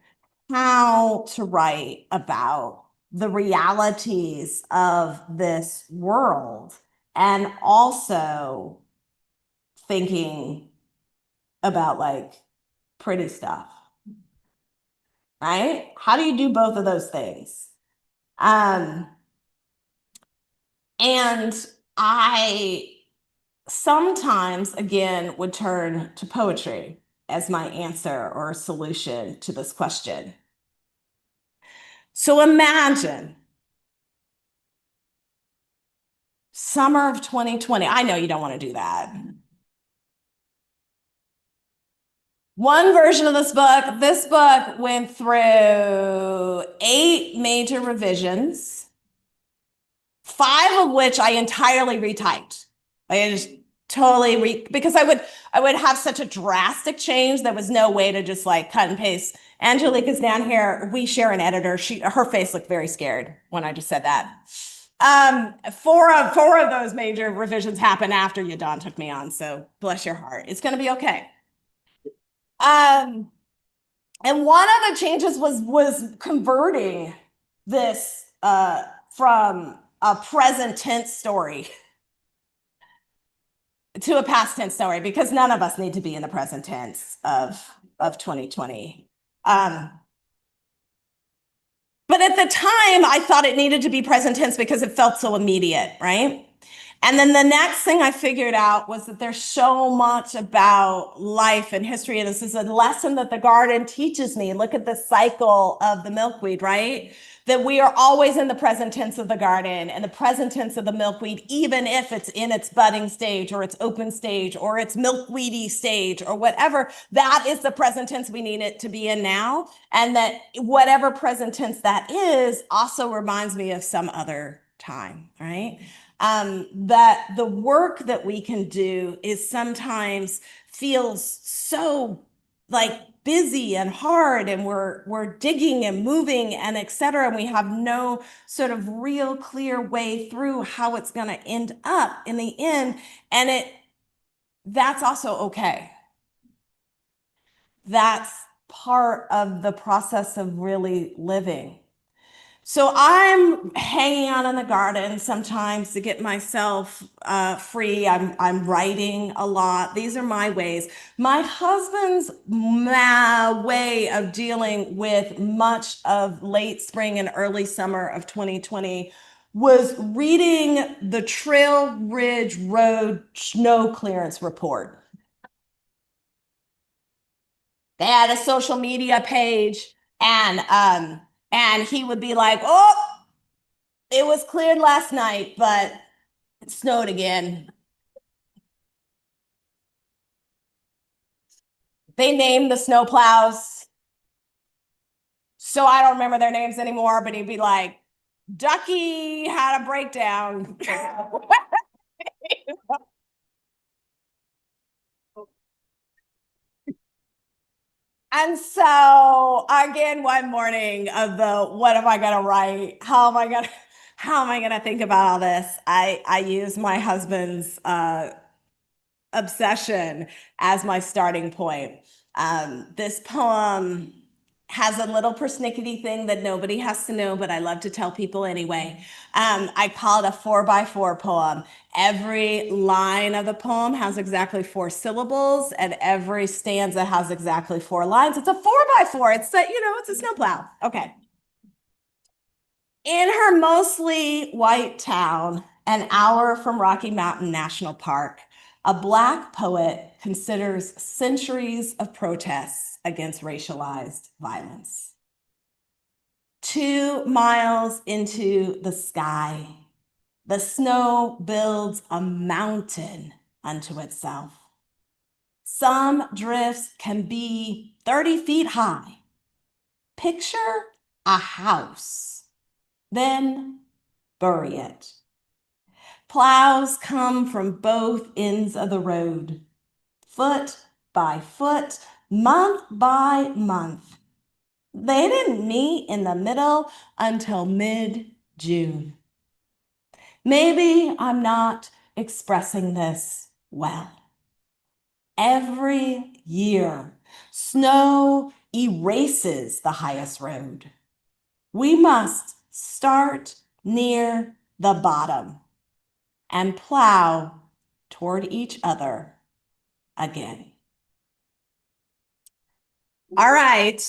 how to write about the realities of this world and also thinking about like pretty stuff, right? How do you do both of those things? And I sometimes, again, would turn to poetry as my answer or solution to this question. So imagine summer of 2020. I know you don't want to do that. One version of this book went through 8 major revisions, 5 of which I entirely retyped. I just totally because I would have such a drastic change. There was no way to just like cut and paste. Angelica's down here. We share an editor. Her face looked very scared when I just said that. 4 of those major revisions happened after Yadon took me on. So bless your heart. It's going to be okay. And one of the changes was converting this from a present tense story to a past tense story, because none of us need to be in the present tense of 2020. But at the time, I thought it needed to be present tense because it felt so immediate, right? And then the next thing I figured out was that there's so much about life and history. And this is a lesson that the garden teaches me. Look at the cycle of the milkweed, right? That we are always in the present tense of the garden and the present tense of the milkweed, even if it's in its budding stage or its open stage or its milkweedy stage or whatever. That is the present tense we need it to be in now. And that whatever present tense that is also reminds me of some other time, right? That the work that we can do is sometimes feels so like busy and hard, and we're digging and moving and et cetera, and we have no sort of real clear way through how it's going to end up in the end. And that's also okay. That's part of the process of really living. So I'm hanging out in the garden sometimes to get myself free. I'm writing a lot. These are my ways. My husband's way of dealing with much of late spring and early summer of 2020 was reading the Trail Ridge Road snow clearance report. They had a social media page, and he would be like, "Oh, it was cleared last night, but it snowed again." They named the snow plows. So I don't remember their names anymore, but he'd be like, "Ducky had a breakdown." And so again, one morning of the what am I gonna write? How am I gonna think about all this? I use my husband's obsession as my starting point. This poem has a little persnickety thing that nobody has to know, but I love to tell people anyway. I call it a 4x4 poem. Every line of the poem has exactly 4 syllables, and every stanza has exactly 4 lines. It's a 4x4. It's a snowplow. Okay. In her mostly white town, an hour from Rocky Mountain National Park, a Black poet considers centuries of protests against racialized violence. 2 miles into the sky, the snow builds a mountain unto itself. Some drifts can be 30 feet high. Picture a house, then bury it. Plows come from both ends of the road, foot by foot, month by month. They didn't meet in the middle until mid-June. Maybe I'm not expressing this well. Every year, snow erases the highest road. We must start near the bottom and plow toward each other again. All right.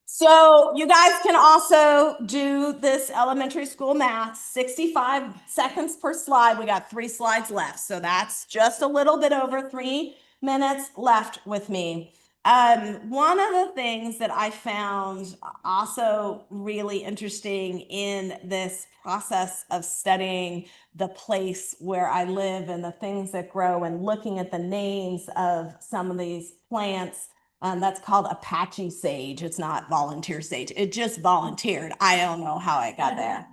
So you guys can also do this elementary school math, 65 seconds per slide. We got 3 slides left. So that's just a little bit over 3 minutes left with me. One of the things that I found also really interesting in this process of studying the place where I live and the things that grow and looking at the names of some of these plants, that's called Apache sage. It's not volunteer sage. It just volunteered. I don't know how I got there.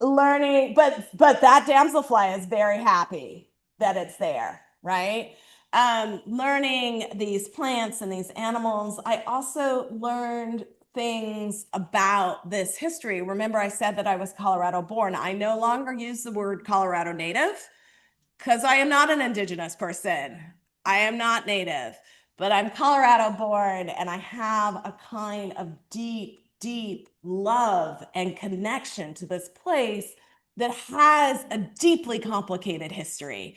Learning, but that damselfly is very happy that it's there, right? Learning these plants and these animals. I also learned things about this history. Remember, I said that I was Colorado born. I no longer use the word Colorado native because I am not an indigenous person. I am not native, but I'm Colorado born, and I have a kind of deep, deep love and connection to this place that has a deeply complicated history,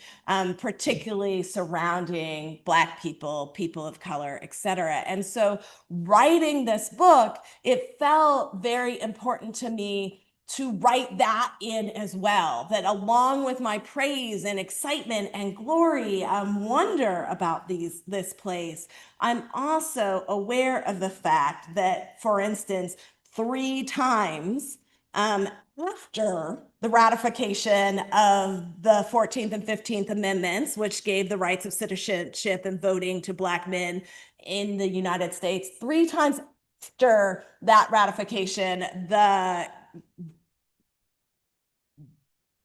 particularly surrounding Black people, people of color, et cetera. And so writing this book, it felt very important to me to write that in as well, that along with my praise and excitement and glory, wonder about this place, I'm also aware of the fact that, for instance, 3 times after the ratification of the 14th and 15th Amendments, which gave the rights of citizenship and voting to Black men in the United States, 3 times after that ratification, the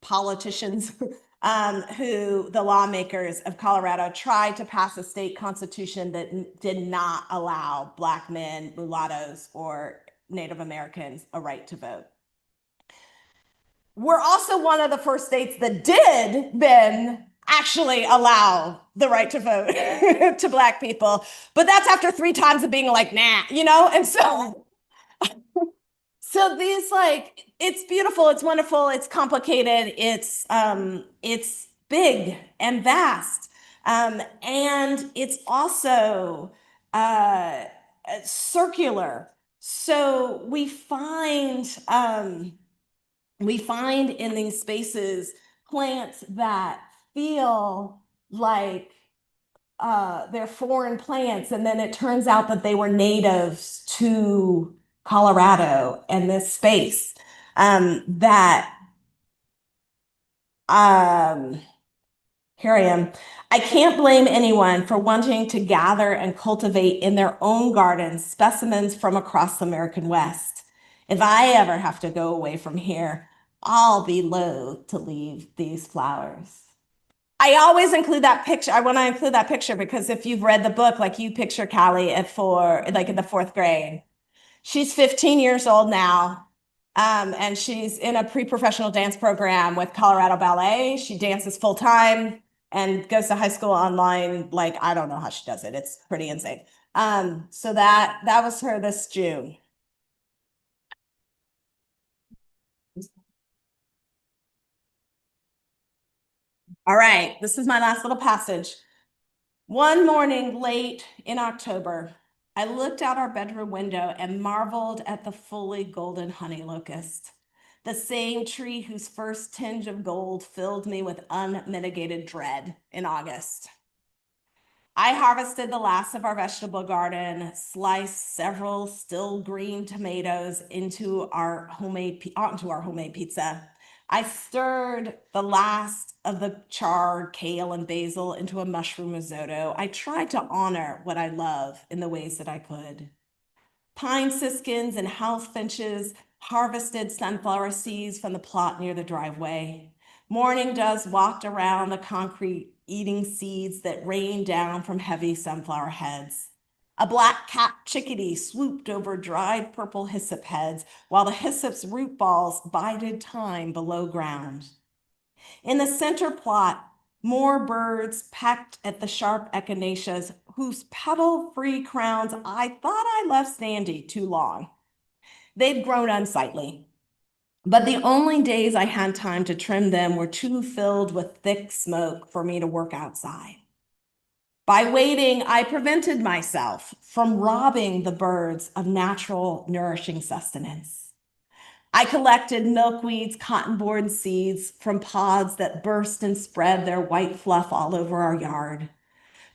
politicians who the lawmakers of Colorado tried to pass a state constitution that did not allow Black men, mulattoes, or Native Americans a right to vote. We're also one of the first states that did then actually allow the right to vote to Black people. But that's after 3 times of being like, nah, you know? And so these, like, it's beautiful, it's wonderful, it's complicated, it's big and vast. And it's also circular. So we find in these spaces plants that feel like they're foreign plants, and then it turns out that they were natives to Colorado and this space. Here I am. I can't blame anyone for wanting to gather and cultivate in their own gardens specimens from across the American West. If I ever have to go away from here, I'll be loath to leave these flowers. I always include that picture. I want to include that picture because if you've read the book, like you picture Callie like in the 4th grade. She's 15 years old now. And she's in a pre-professional dance program with Colorado Ballet. She dances full time and goes to high school online. Like, I don't know how she does it. It's pretty insane. So that was her this June. All right, this is my last little passage. One morning late in October, I looked out our bedroom window and marveled at the fully golden honey locust, the same tree whose first tinge of gold filled me with unmitigated dread in August. I harvested the last of our vegetable garden, sliced several still green tomatoes onto our homemade pizza. I stirred the last of the charred kale and basil into a mushroom risotto. I tried to honor what I love in the ways that I could. Pine siskins and house finches harvested sunflower seeds from the plot near the driveway. Morning doves walked around the concrete, eating seeds that rained down from heavy sunflower heads. A black-capped chickadee swooped over dried purple hyssop heads, while the hyssop's root balls bided time below ground. In the center plot, more birds pecked at the sharp echinaceas, whose petal-free crowns I thought I left standing too long. They'd grown unsightly, but the only days I had time to trim them were too filled with thick smoke for me to work outside. By waiting, I prevented myself from robbing the birds of natural, nourishing sustenance. I collected milkweeds, cottonboard seeds from pods that burst and spread their white fluff all over our yard.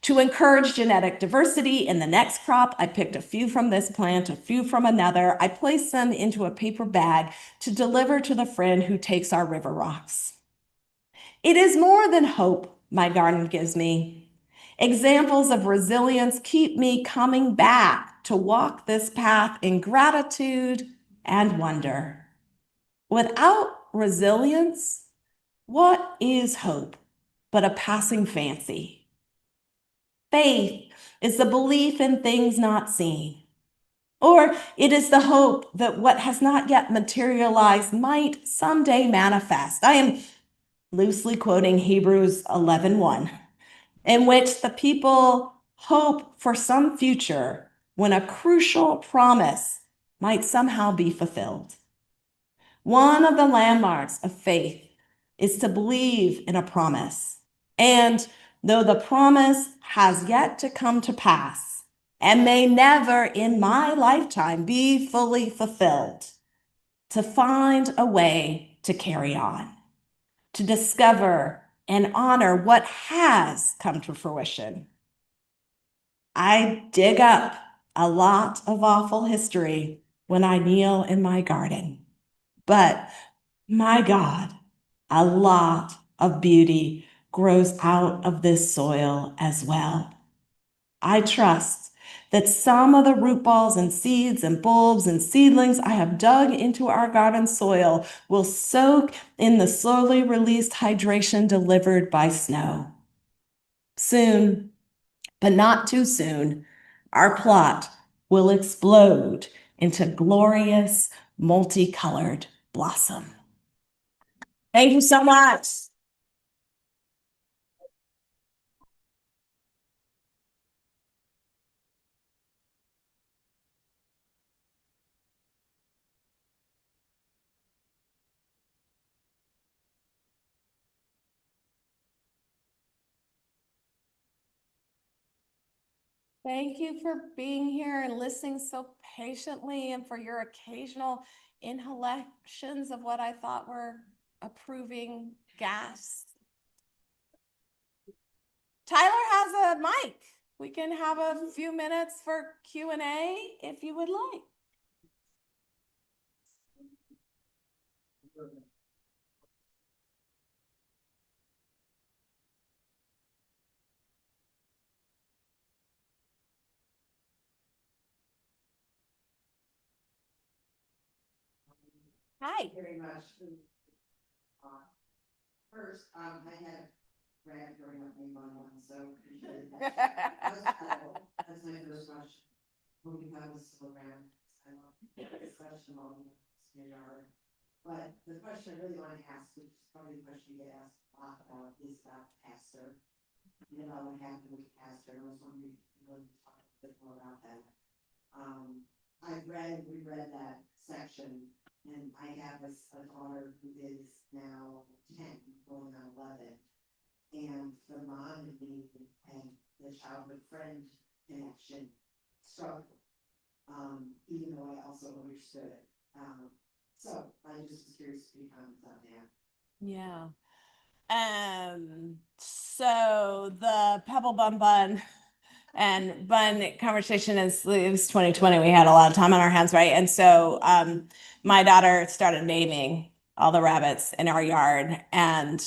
To encourage genetic diversity in the next crop, I picked a few from this plant, a few from another. I placed them into a paper bag to deliver to the friend who takes our river rocks. It is more than hope my garden gives me. Examples of resilience keep me coming back to walk this path in gratitude and wonder. Without resilience, what is hope but a passing fancy? Faith is the belief in things not seen, or it is the hope that what has not yet materialized might someday manifest. I am loosely quoting Hebrews 11:1, in which the people hope for some future when a crucial promise might somehow be fulfilled. One of the landmarks of faith is to believe in a promise. And though the promise has yet to come to pass and may never in my lifetime be fully fulfilled, to find a way to carry on, to discover and honor what has come to fruition. I dig up a lot of awful history when I kneel in my garden, but my God, a lot of beauty grows out of this soil as well. I trust that some of the root balls and seeds and bulbs and seedlings I have dug into our garden soil will soak in the slowly released hydration delivered by snow. Soon, but not too soon, our plot will explode into glorious, multicolored blossom. Thank you so much. Thank you for being here and listening so patiently, and for your occasional inhalations of what I thought were approving gas. Tyler has a mic. We can have a few minutes for Q&A if you would like. Hi. Very much. First, I had read growing up in one, so that's cool. That's my first question. Moving I was still around. I love this question on yard. But the question I really want to ask, which is probably the question you get asked a lot about, is about pastor. You know, what happened with pastor. I was wondering if you could really talk a bit more about that. I've reread that section. And I have a daughter who is now 10, going on 11. And the mom and me and the childhood friend connection struggled, even though I also understood it. So I just was curious if you comment on that. Yeah. So the Pebble Bun Bun and Bun conversation is, it was 2020. We had a lot of time on our hands, right? And so my daughter started naming all the rabbits in our yard, and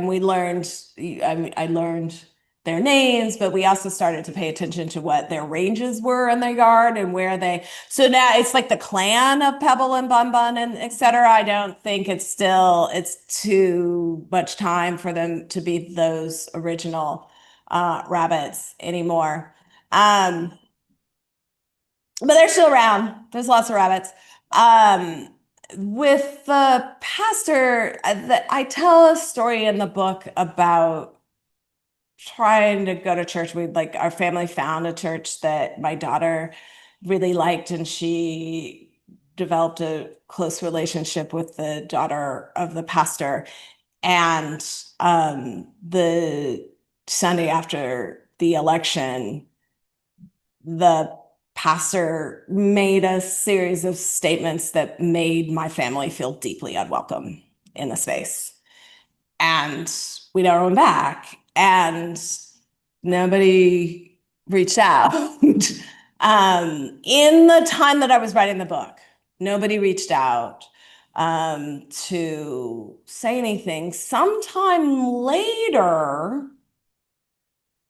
we learned, I learned their names, but we also started to pay attention to what their ranges were in the yard and where they, so now it's like the clan of Pebble and Bun Bun and et cetera. I don't think it's too much time for them to be those original rabbits anymore. But they're still around. There's lots of rabbits. With the pastor, I tell a story in the book about trying to go to church. Our family found a church that my daughter really liked, and she developed a close relationship with the daughter of the pastor. And the Sunday after the election, the pastor made a series of statements that made my family feel deeply unwelcome in the space. And we never went back, and nobody reached out. In the time that I was writing the book, nobody reached out to say anything. Sometime later,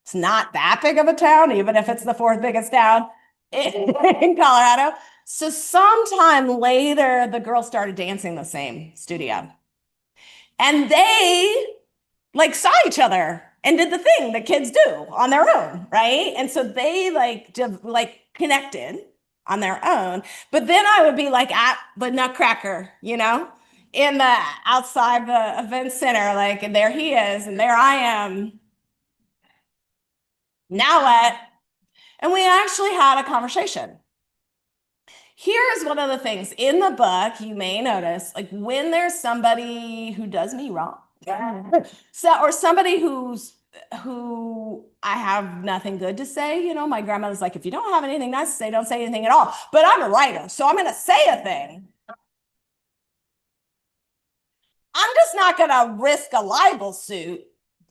it's not that big of a town, even if it's the fourth biggest town in Colorado. So sometime later, the girls started dancing the same studio. And they saw each other and did the thing that kids do on their own, right? And so they connected on their own. But then I would be at the Nutcracker, in the outside the event center, and there he is, and there I am. Now what? And we actually had a conversation. Here's one of the things in the book you may notice, when there's somebody who does me wrong, or somebody who I have nothing good to say, my grandmother's like, if you don't have anything nice to say, don't say anything at all. But I'm a writer, so I'm going to say a thing. I'm just not going to risk a libel suit,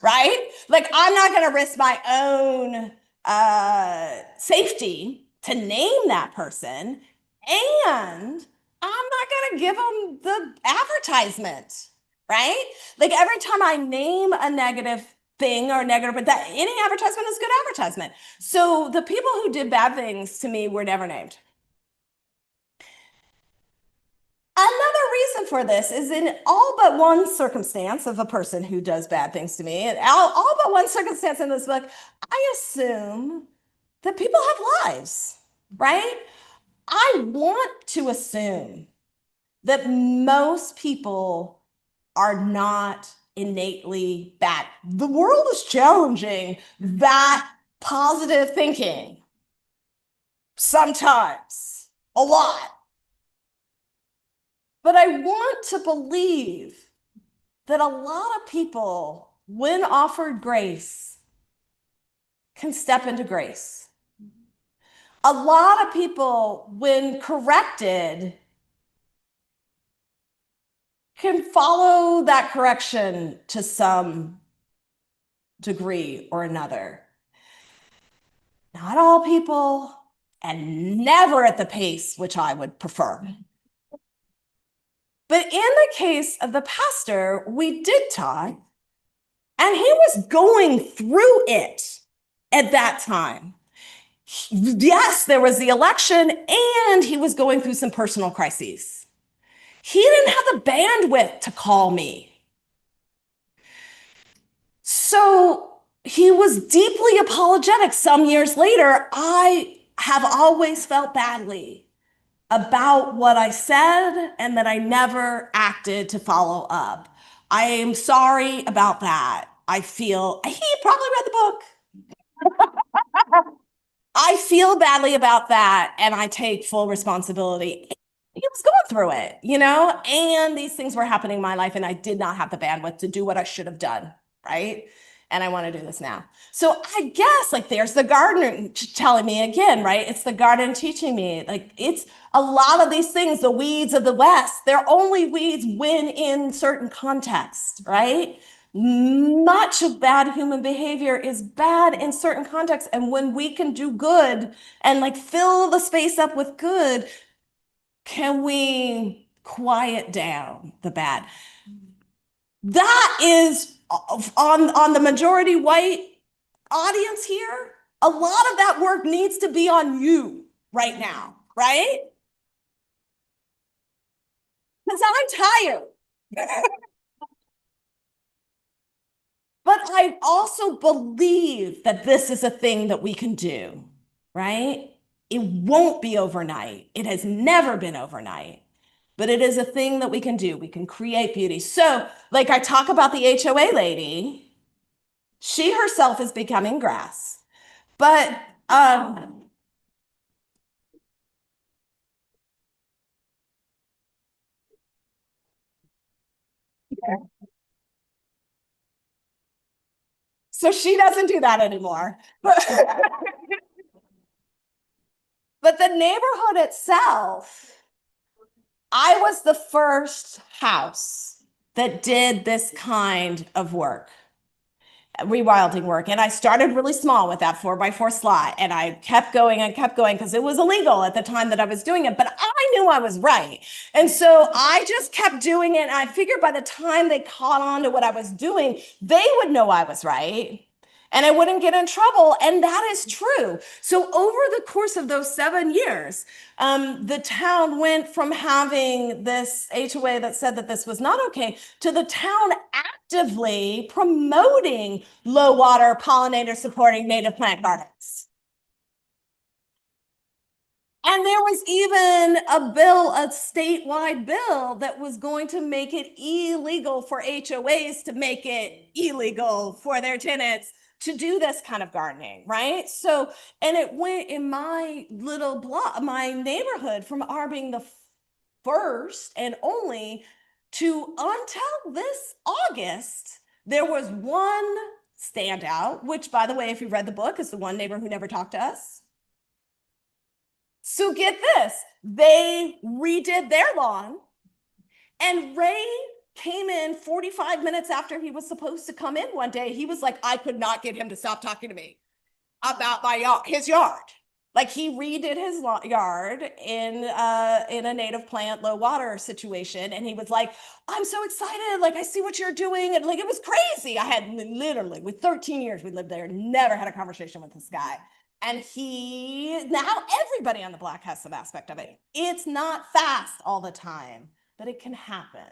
right? I'm not going to risk my own safety to name that person, and I'm not going to give them the advertisement, right? Every time I name a negative thing or negative, but that any advertisement is good advertisement. So the people who did bad things to me were never named. Another reason for this is in all but one circumstance of a person who does bad things to me, and all but one circumstance in this book, I assume that people have lives, right? I want to assume that most people are not innately bad. The world is challenging that positive thinking sometimes, a lot. But I want to believe that a lot of people, when offered grace, can step into grace. A lot of people, when corrected, can follow that correction to some degree or another. Not all people, and never at the pace which I would prefer. But in the case of the pastor, we did talk, and he was going through it at that time. Yes, there was the election, and he was going through some personal crises. He didn't have the bandwidth to call me. So he was deeply apologetic. Some years later, I have always felt badly about what I said and that I never acted to follow up. I am sorry about that. I feel, he probably read the book. I feel badly about that, and I take full responsibility. He was going through it, and these things were happening in my life, and I did not have the bandwidth to do what I should have done, right? And I want to do this now. So I guess there's the gardener telling me again, right? It's the garden teaching me, it's a lot of these things, the weeds of the West, they're only weeds when in certain contexts, right? Much of bad human behavior is bad in certain contexts. And when we can do good and fill the space up with good, can we quiet down the bad? That is on the majority white audience here. A lot of that work needs to be on you right now, right? Because I'm tired. But I also believe that this is a thing that we can do, right? It won't be overnight. It has never been overnight, but it is a thing that we can do. We can create beauty. So, I talk about the HOA lady, she herself is becoming grass, but so she doesn't do that anymore. But the neighborhood itself, I was the first house that did this kind of work, rewilding work. And I started really small with that 4x4 slot. And I kept going because it was illegal at the time that I was doing it. But I knew I was right. And so I just kept doing it. And I figured by the time they caught on to what I was doing, they would know I was right. And I wouldn't get in trouble. And that is true. So over the course of those 7 years, the town went from having this HOA that said that this was not okay to the town actively promoting low water pollinator supporting native plant gardens. And there was even a statewide bill that was going to make it illegal for HOAs to make it illegal for their tenants to do this kind of gardening, right? So, and it went in my little block, my neighborhood, from our being the first and only to, until this August, there was one standout, which, by the way, if you read the book, is the one neighbor who never talked to us. So get this, they redid their lawn, and Ray came in 45 minutes after he was supposed to come in one day. He was like, I could not get him to stop talking to me about his yard. Like he redid his yard in a native plant low water situation, and he was like, "I'm so excited! Like I see what you're doing," and like it was crazy. I had literally with 13 years we lived there, never had a conversation with this guy, and now everybody on the block has some aspect of it. It's not fast all the time, but it can happen.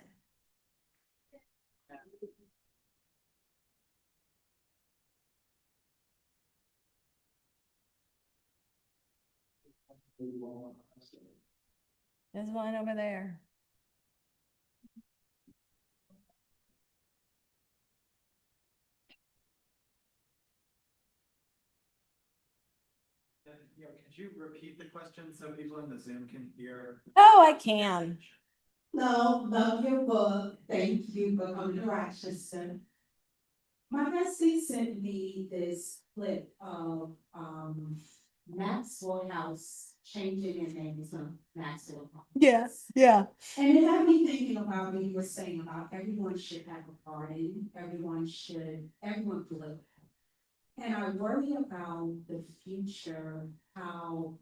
There's one over there. Could you repeat the question so people in the Zoom can hear? Oh, I can. No, love your book. Thank you for coming to Rochester. My bestie sent me this clip of Maxwell House changing its name to Maxwell House. Yes, yeah. And it had me thinking about what you were saying about everyone should have a garden, everyone could live. And I worry about the future, how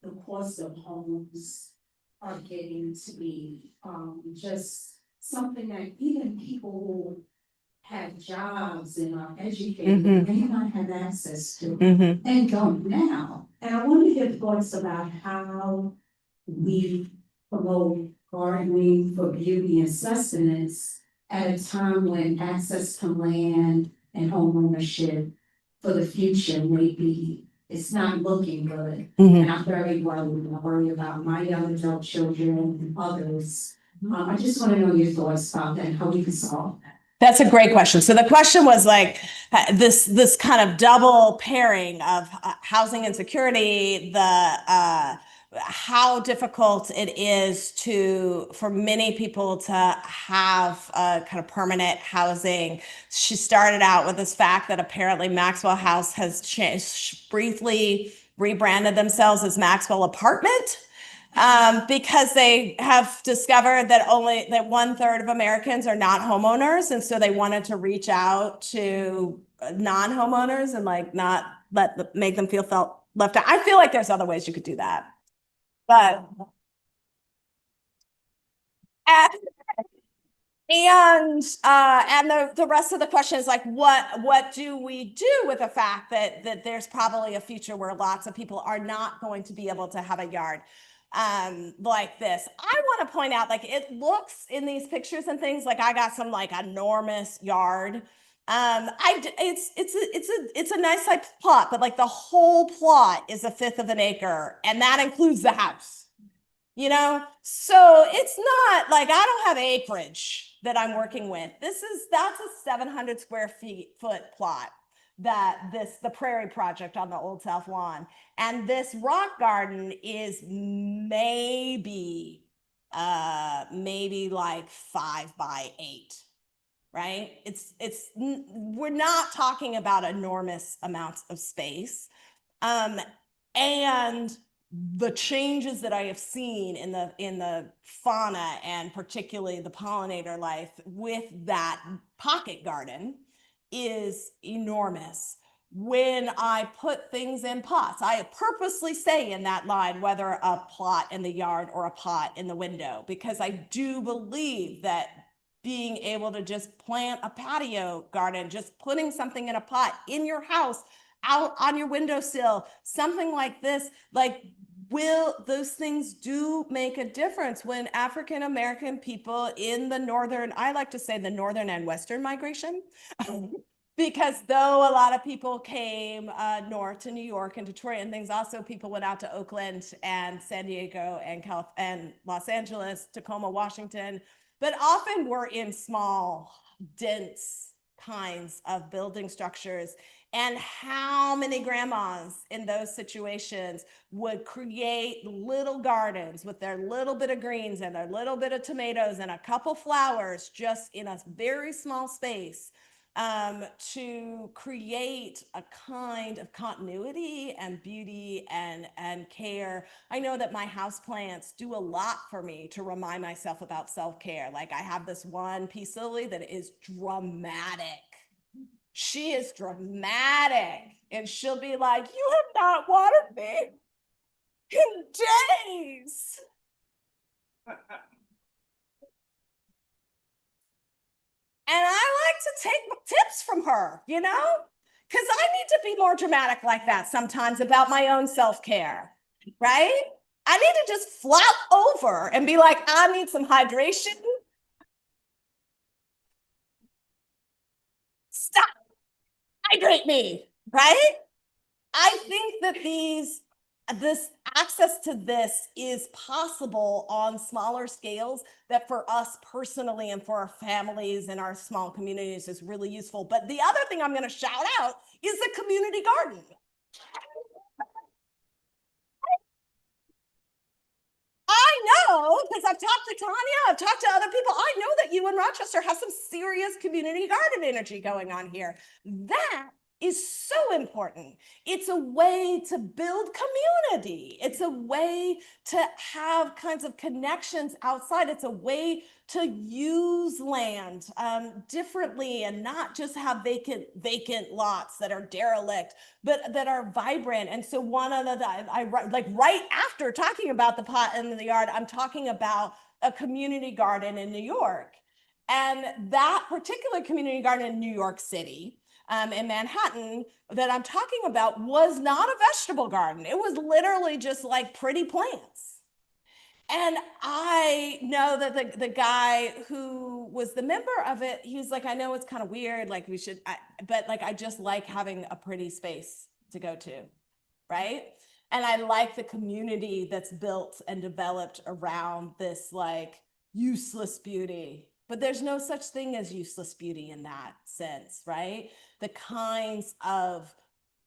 the cost of homes are getting to be just something that even people who have jobs and are educated may not have access to and don't now. And I want to hear thoughts about how we promote gardening for beauty and sustenance at a time when access to land and home ownership for the future maybe it's not looking good. And I'm very worried. I worry about my young adult children and others. I just want to know your thoughts about that, how we can solve that. That's a great question. So the question was like this kind of double pairing of housing insecurity, how difficult it is for many people to have kind of permanent housing. She started out with this fact that apparently Maxwell House has briefly rebranded themselves as Maxwell Apartment. Because they have discovered that 1/3 of Americans are not homeowners, and so they wanted to reach out to non-homeowners and like not make them feel left out. I feel like there's other ways you could do that, but and the rest of the question is like, what do we do with the fact that there's probably a future where lots of people are not going to be able to have a yard like this. I want to point out, like, it looks in these pictures and things like I got some like enormous yard. It's a nice size plot, but like the whole plot is 1/5 of an acre, and that includes the house. You know, so it's not like I don't have acreage that I'm working with. That's a 700 square foot plot the Prairie Project on the Old South Lawn. And this rock garden is maybe like 5 by 8, right? We're not talking about enormous amounts of space. And the changes that I have seen in the fauna and particularly the pollinator life with that pocket garden is enormous. When I put things in pots, I purposely say in that line whether a plot in the yard or a pot in the window, because I do believe that being able to just plant a patio garden, just putting something in a pot in your house, out on your windowsill, something like this, like, those things do make a difference when African American people in the northern, I like to say the northern and western migration, because though a lot of people came north to New York and Detroit and things, also people went out to Oakland and San Diego and Los Angeles, Tacoma, Washington, but often were in small, dense kinds of building structures. And how many grandmas in those situations would create little gardens with their little bit of greens and their little bit of tomatoes and a couple flowers just in a very small space, to create a kind of continuity and beauty and care. I know that my houseplants do a lot for me to remind myself about self-care. Like I have this one peace lily that is dramatic. She is dramatic, and she'll be like, "You have not watered me in days. And I like to take tips from her, you know, because I need to be more dramatic like that sometimes about my own self-care, right? I need to just flop over and be like, I need some hydration. Stop, hydrate me, right? I think that this access to this is possible on smaller scales, that for us personally and for our families and our small communities is really useful. But the other thing I'm going to shout out is the community garden. I know, because I've talked to Tanya, I've talked to other people. I know that you in Rochester have some serious community garden energy going on here. That is so important. It's a way to build community. It's a way to have kinds of connections outside. It's a way to use land differently and not just have vacant lots that are derelict, but that are vibrant. And so one of the, I like right after talking about the pot in the yard, I'm talking about a community garden in New York. And that particular community garden in New York City, in Manhattan, that I'm talking about was not a vegetable garden. It was literally just like pretty plants. And I know that the guy who was the member of it, he was like, I know it's kind of weird, like we should, but like, I just like having a pretty space to go to, right? And I like the community that's built and developed around this like useless beauty. But there's no such thing as useless beauty in that sense, right? The kinds of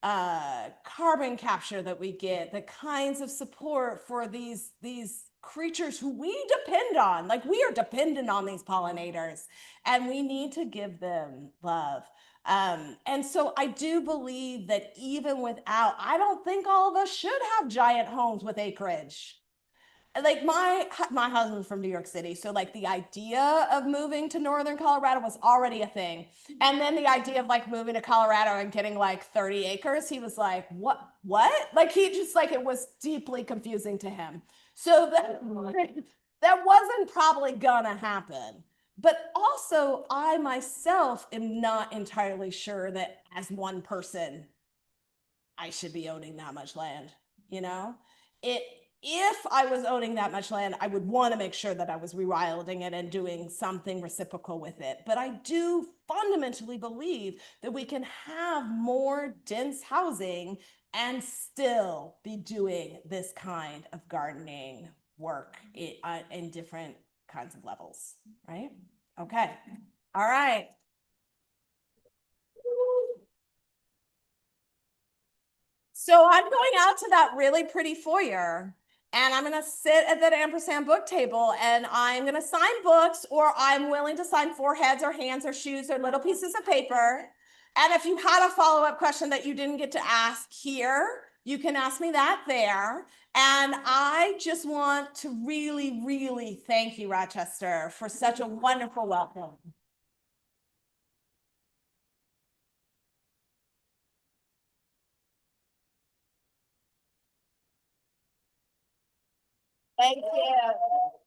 carbon capture that we get, the kinds of support for these creatures who we depend on, like we are dependent on these pollinators, and we need to give them love. And so I do believe that even without, I don't think all of us should have giant homes with acreage. Like my husband's from New York City, so like the idea of moving to northern Colorado was already a thing. And then the idea of like moving to Colorado and getting like 30 acres, he was like, what? Like he just like, it was deeply confusing to him. So that wasn't probably gonna happen. But also, I myself am not entirely sure that as one person, I should be owning that much land, you know? If I was owning that much land, I would want to make sure that I was rewilding it and doing something reciprocal with it. But I do fundamentally believe that we can have more dense housing and still be doing this kind of gardening work in different kinds of levels, right? Okay. All right. So I'm going out to that really pretty foyer, and I'm going to sit at that ampersand book table, and I'm going to sign books, or I'm willing to sign foreheads or hands or shoes or little pieces of paper. And if you had a follow-up question that you didn't get to ask here, you can ask me that there. And I just want to really, really thank you, Rochester, for such a wonderful welcome. Thank you.